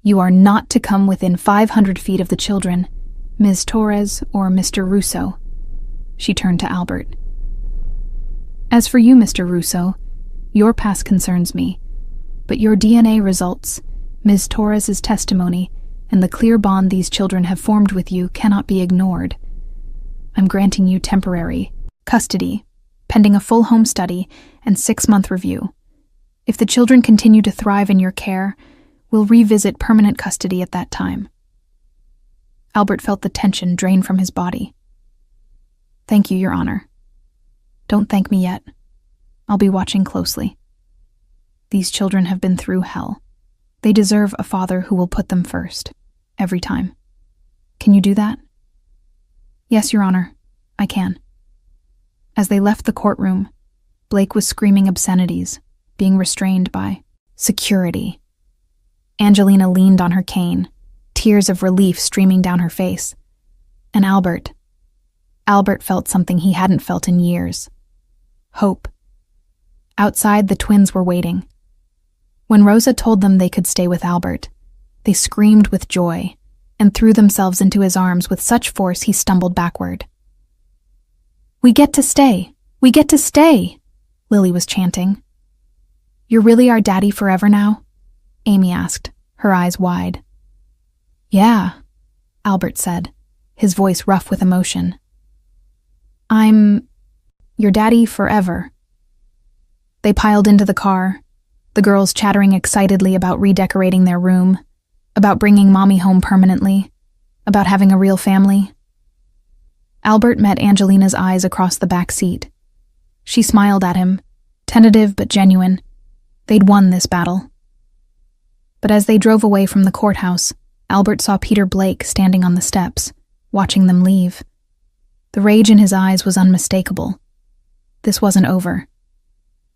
Speaker 1: You are not to come within 500 feet of the children, Ms. Torres or Mr. Russo." She turned to Albert. "As for you, Mr. Russo, your past concerns me, but your DNA results, Ms. Torres's testimony, and the clear bond these children have formed with you cannot be ignored. I'm granting you temporary custody, pending a full home study and 6-month review. If the children continue to thrive in your care, we'll revisit permanent custody at that time." Albert felt the tension drain from his body. "Thank you, Your Honor. Don't thank me yet. I'll be watching closely. These children have been through hell. They deserve a father who will put them first, every time. Can you do that?" "Yes, Your Honor, I can." As they left the courtroom, Blake was screaming obscenities, being restrained by security. Angelina leaned on her cane, tears of relief streaming down her face. And Albert felt something he hadn't felt in years. Hope. Outside, the twins were waiting. When Rosa told them they could stay with Albert, they screamed with joy and threw themselves into his arms with such force he stumbled backward. "We get to stay! We get to stay!" Lily was chanting. "You're really our daddy forever now?" Amy asked, her eyes wide. "Yeah," Albert said, his voice rough with emotion. "I'm your daddy forever." They piled into the car, the girls chattering excitedly about redecorating their room, about bringing Mommy home permanently, about having a real family. Albert met Angelina's eyes across the back seat. She smiled at him, tentative but genuine. They'd won this battle. But as they drove away from the courthouse, Albert saw Peter Blake standing on the steps, watching them leave. The rage in his eyes was unmistakable. This wasn't over.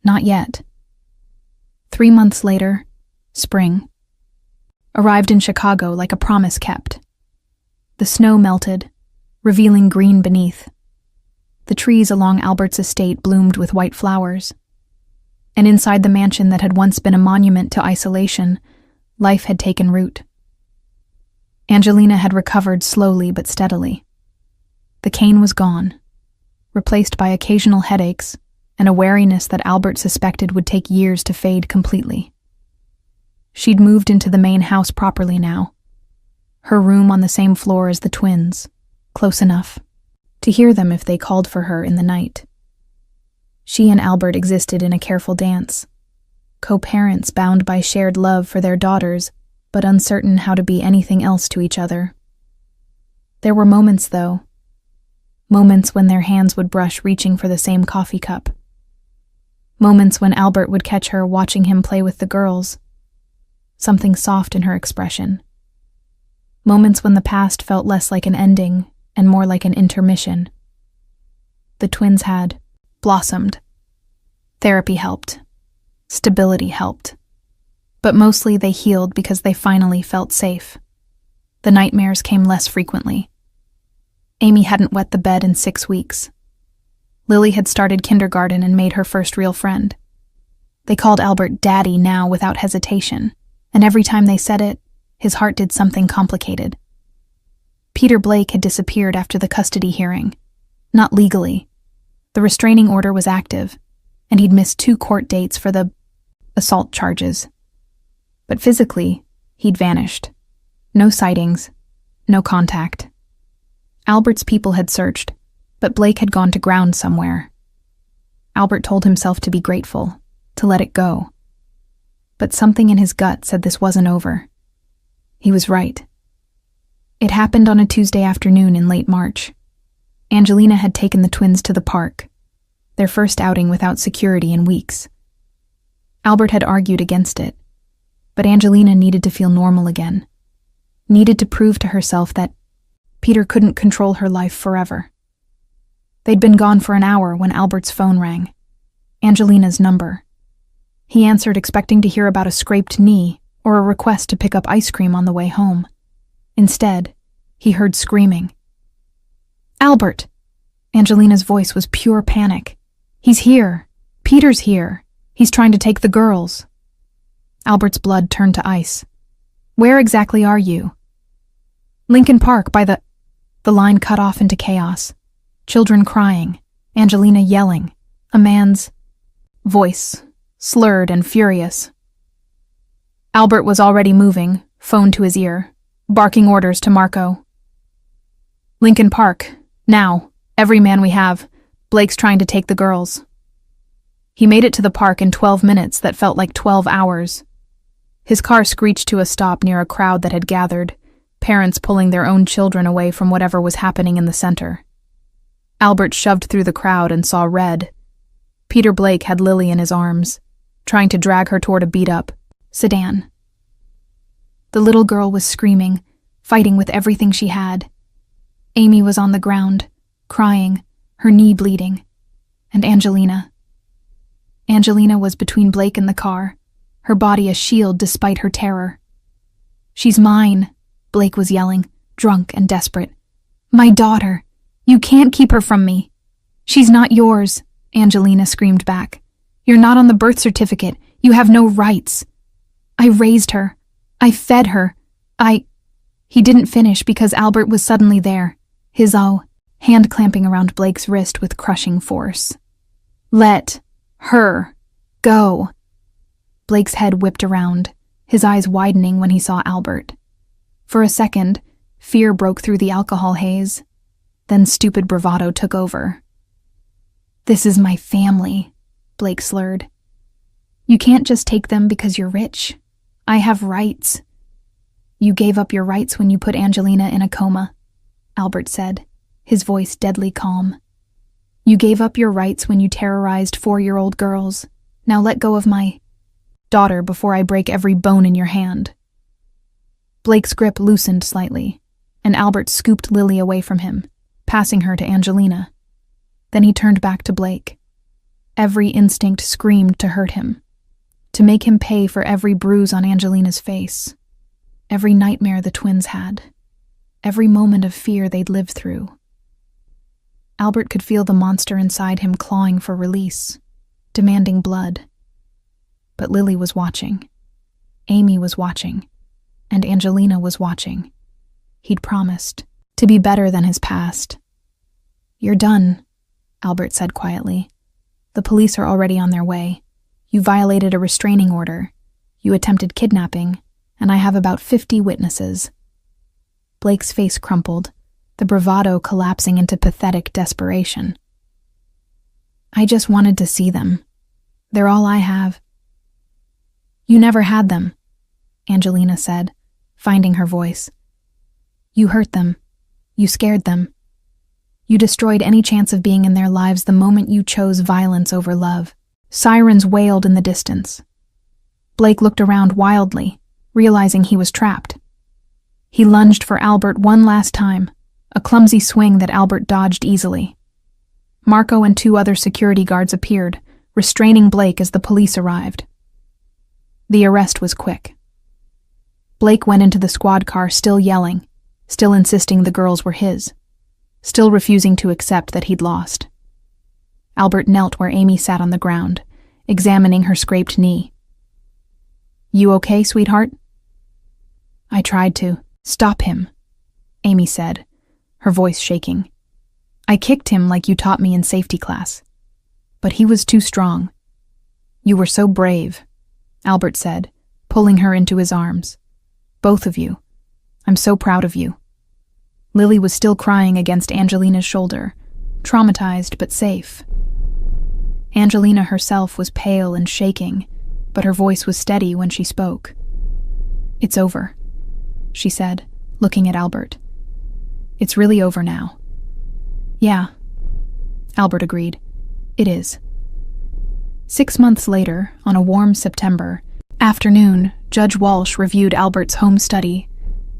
Speaker 1: Not yet. 3 months later, spring arrived in Chicago like a promise kept. The snow melted, revealing green beneath. The trees along Albert's estate bloomed with white flowers. And inside the mansion that had once been a monument to isolation, life had taken root. Angelina had recovered slowly but steadily. The cane was gone, replaced by occasional headaches and a wariness that Albert suspected would take years to fade completely. She'd moved into the main house properly now, her room on the same floor as the twins, close enough to hear them if they called for her in the night. She and Albert existed in a careful dance, co-parents bound by shared love for their daughters, but uncertain how to be anything else to each other. There were moments, though, moments when their hands would brush reaching for the same coffee cup. Moments when Albert would catch her watching him play with the girls, something soft in her expression. Moments when the past felt less like an ending and more like an intermission, the twins had blossomed. Therapy helped. Stability helped. But mostly they healed because they finally felt safe. The nightmares came less frequently. Amy hadn't wet the bed in 6 weeks. Lily had started kindergarten and made her first real friend. They called Albert Daddy now without hesitation, and every time they said it, his heart did something complicated. Peter Blake had disappeared after the custody hearing. Not legally. The restraining order was active, and he'd missed 2 court dates for the assault charges. But physically, he'd vanished. No sightings, no contact. Albert's people had searched, but Blake had gone to ground somewhere. Albert told himself to be grateful, to let it go. But something in his gut said this wasn't over. He was right. It happened on a Tuesday afternoon in late March. Angelina had taken the twins to the park, their first outing without security in weeks. Albert had argued against it, but Angelina needed to feel normal again, needed to prove to herself that Peter couldn't control her life forever. They'd been gone for an hour when Albert's phone rang. Angelina's number. He answered expecting to hear about a scraped knee or a request to pick up ice cream on the way home. Instead, he heard screaming. "Albert!" Angelina's voice was pure panic. "He's here. Peter's here. He's trying to take the girls." Albert's blood turned to ice. "Where exactly are you?" "Lincoln Park by the..." The line cut off into chaos. Children crying, Angelina yelling, a man's voice, slurred and furious. Albert was already moving, phone to his ear, barking orders to Marco. "Lincoln Park, now, every man we have. Blake's trying to take the girls." He made it to the park in 12 minutes that felt like 12 hours. His car screeched to a stop near a crowd that had gathered, parents pulling their own children away from whatever was happening in the center. Albert shoved through the crowd and saw red. Peter Blake had Lily in his arms, trying to drag her toward a beat-up sedan. The little girl was screaming, fighting with everything she had. Amy was on the ground, crying, her knee bleeding. And Angelina. Angelina was between Blake and the car, her body a shield despite her terror. "She's mine," Blake was yelling, drunk and desperate. "My daughter. You can't keep her from me." "She's not yours," Angelina screamed back. "You're not on the birth certificate. You have no rights. I raised her. I fed her. He didn't finish because Albert was suddenly there, his hand clamping around Blake's wrist with crushing force. "Let her go." Blake's head whipped around, his eyes widening when he saw Albert. For a second, fear broke through the alcohol haze. Then stupid bravado took over. "This is my family," Blake slurred. "You can't just take them because you're rich. I have rights." "You gave up your rights when you put Angelina in a coma," Albert said, his voice deadly calm. "You gave up your rights when you terrorized 4-year-old girls. Now let go of my daughter before I break every bone in your hand." Blake's grip loosened slightly, and Albert scooped Lily away from him, passing her to Angelina. Then he turned back to Blake. Every instinct screamed to hurt him, to make him pay for every bruise on Angelina's face, every nightmare the twins had, every moment of fear they'd lived through. Albert could feel the monster inside him clawing for release, demanding blood. But Lily was watching. Amy was watching. And Angelina was watching. He'd promised to be better than his past. "You're done," Albert said quietly. "The police are already on their way. You violated a restraining order. You attempted kidnapping, and I have about 50 witnesses." Blake's face crumpled, the bravado collapsing into pathetic desperation. "I just wanted to see them. They're all I have." "You never had them," Angelina said, finding her voice. "You hurt them. You scared them. You destroyed any chance of being in their lives the moment you chose violence over love." Sirens wailed in the distance. Blake looked around wildly, realizing he was trapped. He lunged for Albert one last time, a clumsy swing that Albert dodged easily. Marco and 2 other security guards appeared, restraining Blake as the police arrived. The arrest was quick. Blake went into the squad car still yelling, still insisting the girls were his, still refusing to accept that he'd lost. Albert knelt where Amy sat on the ground, examining her scraped knee. "You okay, sweetheart?" "I tried to. Stop him," Amy said, her voice shaking. "I kicked him like you taught me in safety class. But he was too strong." "You were so brave," Albert said, pulling her into his arms. "Both of you. I'm so proud of you." Lily was still crying against Angelina's shoulder, traumatized but safe. Angelina herself was pale and shaking, but her voice was steady when she spoke. "It's over," she said, looking at Albert. "It's really over now." "Yeah," Albert agreed. "It is." 6 months later, on a warm September afternoon, Judge Walsh reviewed Albert's home study,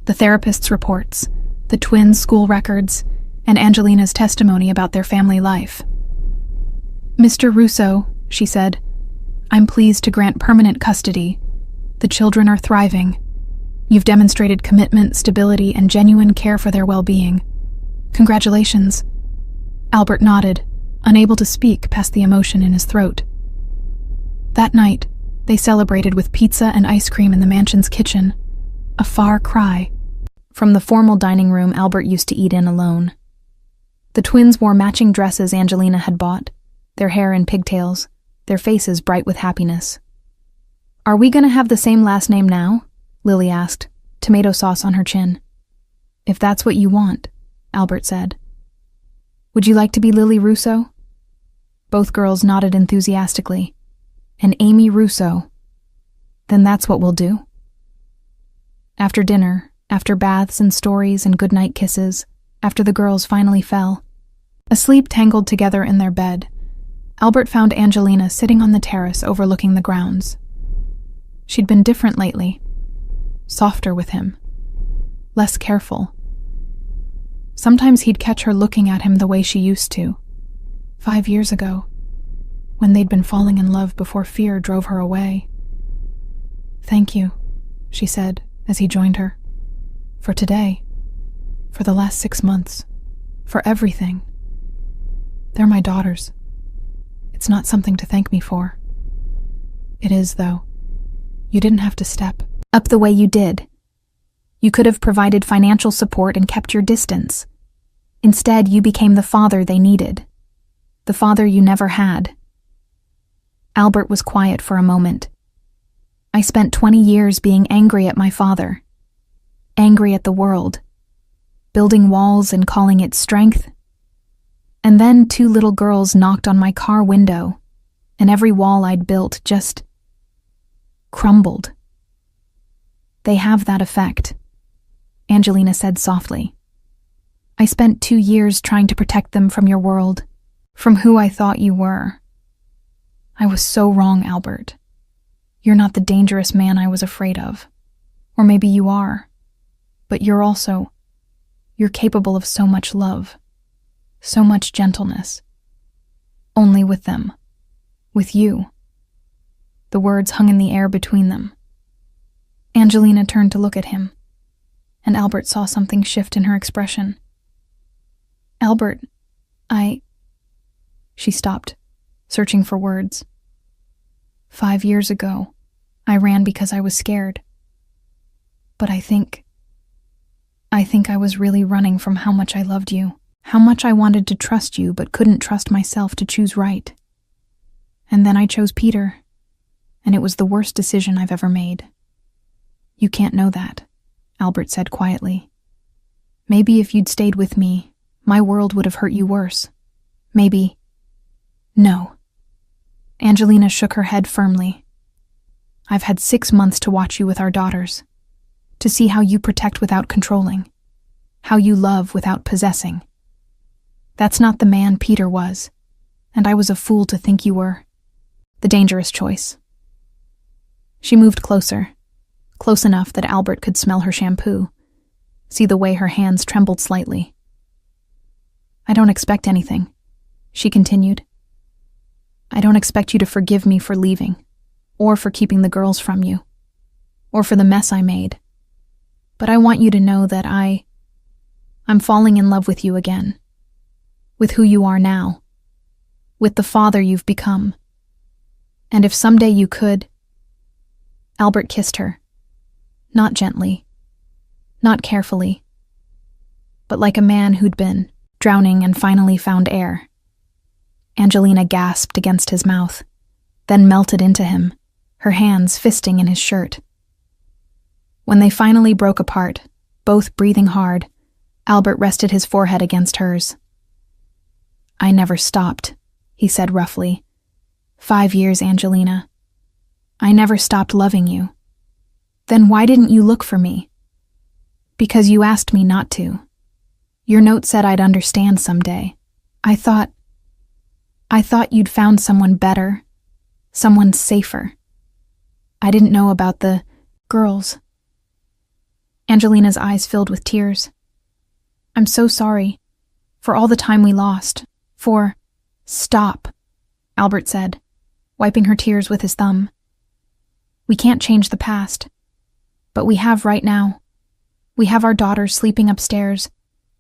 Speaker 1: the therapist's reports, the twins' school records, and Angelina's testimony about their family life. "Mr. Russo," she said, "I'm pleased to grant permanent custody. The children are thriving. You've demonstrated commitment, stability, and genuine care for their well-being. Congratulations." Albert nodded, unable to speak past the emotion in his throat. That night, they celebrated with pizza and ice cream in the mansion's kitchen, a far cry from the formal dining room Albert used to eat in alone. The twins wore matching dresses Angelina had bought, their hair in pigtails, their faces bright with happiness. "Are we going to have the same last name now?" Lily asked, tomato sauce on her chin. "If that's what you want," Albert said. "Would you like to be Lily Russo?" Both girls nodded enthusiastically. "And Amy Russo. Then that's what we'll do." After dinner, after baths and stories and goodnight kisses, after the girls finally fell, asleep tangled together in their bed, Albert found Angelina sitting on the terrace overlooking the grounds. She'd been different lately, softer with him, less careful. Sometimes he'd catch her looking at him the way she used to, 5 years ago, when they'd been falling in love before fear drove her away. "Thank you," she said as he joined her. "For today, for the last 6 months, for everything. They're my daughters. It's not something to thank me for." "It is, though. You didn't have to step up the way you did. You could have provided financial support and kept your distance. Instead, you became the father they needed, the father you never had." Albert was quiet for a moment. "I spent 20 years being angry at my father, angry at the world, building walls and calling it strength. And then 2 little girls knocked on my car window, and every wall I'd built just crumbled." "They have that effect," Angelina said softly. "I spent 2 years trying to protect them from your world, from who I thought you were. I was so wrong, Albert. You're not the dangerous man I was afraid of. Or maybe you are. But you're capable of so much love, so much gentleness. Only with them. With you." The words hung in the air between them. Angelina turned to look at him, and Albert saw something shift in her expression. "Albert, She stopped, searching for words. 5 years ago, I ran because I was scared. But I think I was really running from how much I loved you, how much I wanted to trust you but couldn't trust myself to choose right. And then I chose Peter, and it was the worst decision I've ever made." "You can't know that," Albert said quietly. "Maybe if you'd stayed with me, my world would have hurt you worse. Maybe—" "No." Angelina shook her head firmly. "I've had 6 months to watch you with our daughters, to see how you protect without controlling, how you love without possessing. That's not the man Peter was, and I was a fool to think you were. The dangerous choice." She moved closer, close enough that Albert could smell her shampoo, see the way her hands trembled slightly. "I don't expect anything," she continued. I don't expect you to forgive me for leaving, or for keeping the girls from you, or for the mess I made. But I want you to know that I'm falling in love with you again, with who you are now, with the father you've become. And if someday you could... Albert kissed her, not gently, not carefully, but like a man who'd been drowning and finally found air. Angelina gasped against his mouth, then melted into him, her hands fisting in his shirt. When they finally broke apart, both breathing hard, Albert rested his forehead against hers. I never stopped, he said roughly. 5 years, Angelina. I never stopped loving you. Then why didn't you look for me? Because you asked me not to. Your note said I'd understand someday. I thought you'd found someone better, someone safer. I didn't know about the girls. Angelina's eyes filled with tears. I'm so sorry for all the time we lost. Stop, Albert said, wiping her tears with his thumb. We can't change the past, but we have right now. We have our daughters sleeping upstairs.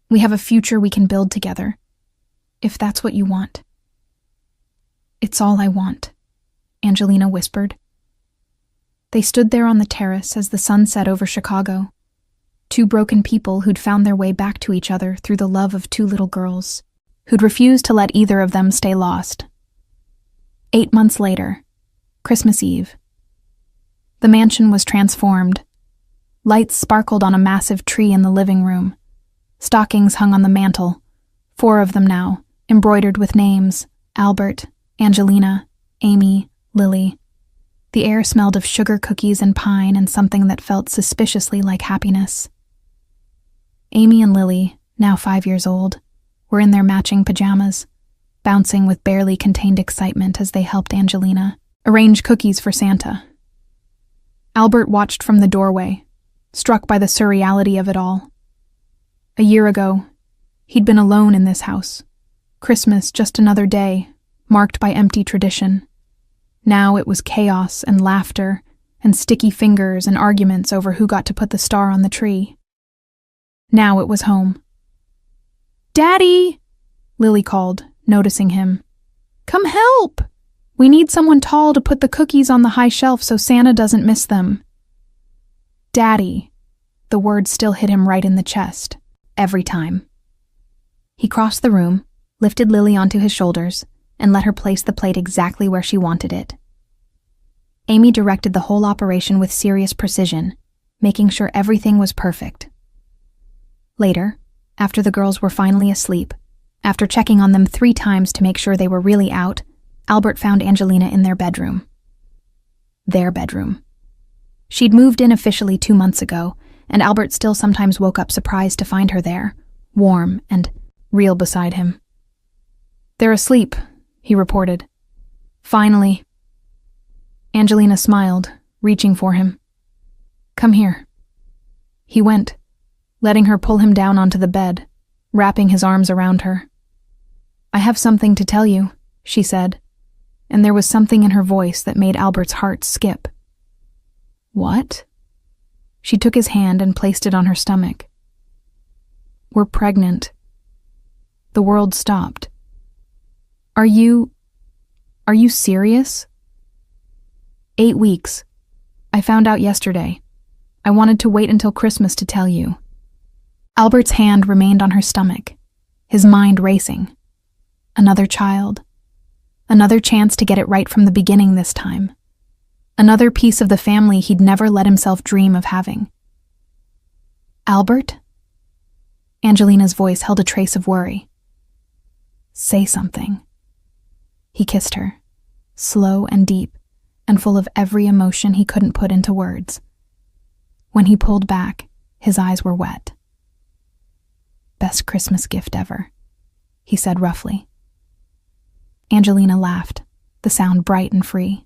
Speaker 1: We have a future we can build together, if that's what you want. It's all I want, Angelina whispered. They stood there on the terrace as the sun set over Chicago, two broken people who'd found their way back to each other through the love of two little girls, who'd refused to let either of them stay lost. 8 months later, Christmas Eve. The mansion was transformed. Lights sparkled on a massive tree in the living room. Stockings hung on the mantel, 4 of them now, embroidered with names: Albert, Angelina, Amy, Lily. The air smelled of sugar cookies and pine and something that felt suspiciously like happiness. Amy and Lily, now 5 years old, were in their matching pajamas, bouncing with barely contained excitement as they helped Angelina arrange cookies for Santa. Albert watched from the doorway, struck by the surreality of it all. A year ago, he'd been alone in this house. Christmas just another day, marked by empty tradition. Now it was chaos and laughter and sticky fingers and arguments over who got to put the star on the tree. Now it was home. Daddy! Lily called, noticing him. Come help! We need someone tall to put the cookies on the high shelf so Santa doesn't miss them. Daddy. The word still hit him right in the chest, every time. He crossed the room, lifted Lily onto his shoulders, and let her place the plate exactly where she wanted it. Amy directed the whole operation with serious precision, making sure everything was perfect. Later, after the girls were finally asleep, after checking on them 3 times to make sure they were really out, Albert found Angelina in their bedroom. Their bedroom. She'd moved in officially 2 months ago, and Albert still sometimes woke up surprised to find her there, warm and real beside him. They're asleep, he reported. Finally. Angelina smiled, reaching for him. Come here. He went, letting her pull him down onto the bed, wrapping his arms around her. I have something to tell you, she said, and there was something in her voice that made Albert's heart skip. What? She took his hand and placed it on her stomach. We're pregnant. The world stopped. Are you serious? 8 weeks. I found out yesterday. I wanted to wait until Christmas to tell you. Albert's hand remained on her stomach, his mind racing. Another child. Another chance to get it right from the beginning this time. Another piece of the family he'd never let himself dream of having. Albert? Angelina's voice held a trace of worry. Say something. He kissed her, slow and deep, and full of every emotion he couldn't put into words. When he pulled back, his eyes were wet. Best Christmas gift ever, he said roughly. Angelina laughed, the sound bright and free.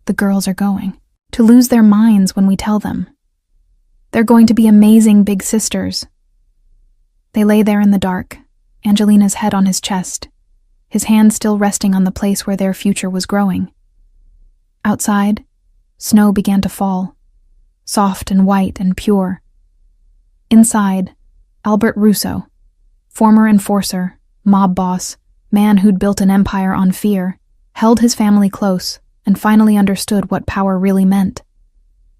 Speaker 1: The girls are going to lose their minds when we tell them. They're going to be amazing big sisters. They lay there in the dark, Angelina's head on his chest, his hand still resting on the place where their future was growing. Outside, snow began to fall, soft and white and pure. Inside, Albert Russo, former enforcer, mob boss, man who'd built an empire on fear, held his family close and finally understood what power really meant.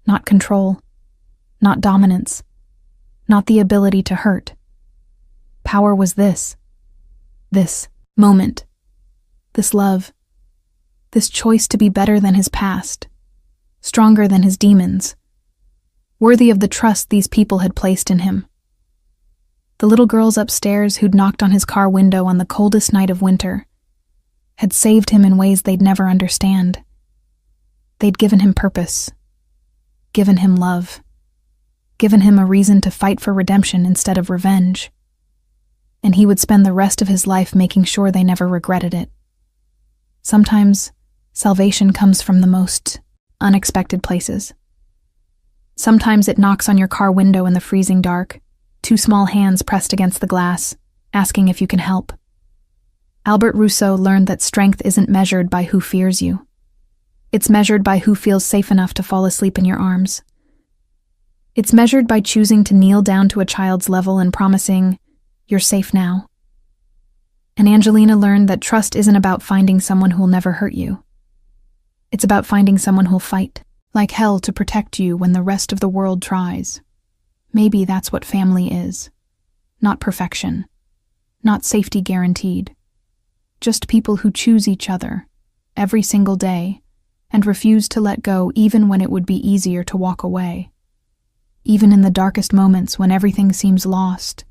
Speaker 1: Not control, not dominance, not the ability to hurt. Power was this moment, this love, this choice to be better than his past, stronger than his demons, worthy of the trust these people had placed in him. The little girls upstairs who'd knocked on his car window on the coldest night of winter had saved him in ways they'd never understand. They'd given him purpose, given him love, given him a reason to fight for redemption instead of revenge. And he would spend the rest of his life making sure they never regretted it. Sometimes, salvation comes from the most unexpected places. Sometimes it knocks on your car window in the freezing dark, two small hands pressed against the glass, asking if you can help. Albert Russo learned that strength isn't measured by who fears you. It's measured by who feels safe enough to fall asleep in your arms. It's measured by choosing to kneel down to a child's level and promising, "You're safe now." And Angelina learned that trust isn't about finding someone who'll never hurt you. It's about finding someone who'll fight like hell to protect you when the rest of the world tries. Maybe that's what family is. Not perfection. Not safety guaranteed. Just people who choose each other every single day and refuse to let go even when it would be easier to walk away. Even in the darkest moments when everything seems lost,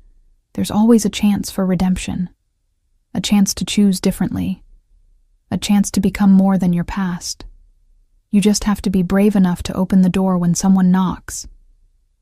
Speaker 1: there's always a chance for redemption. A chance to choose differently. A chance to become more than your past. You just have to be brave enough to open the door when someone knocks.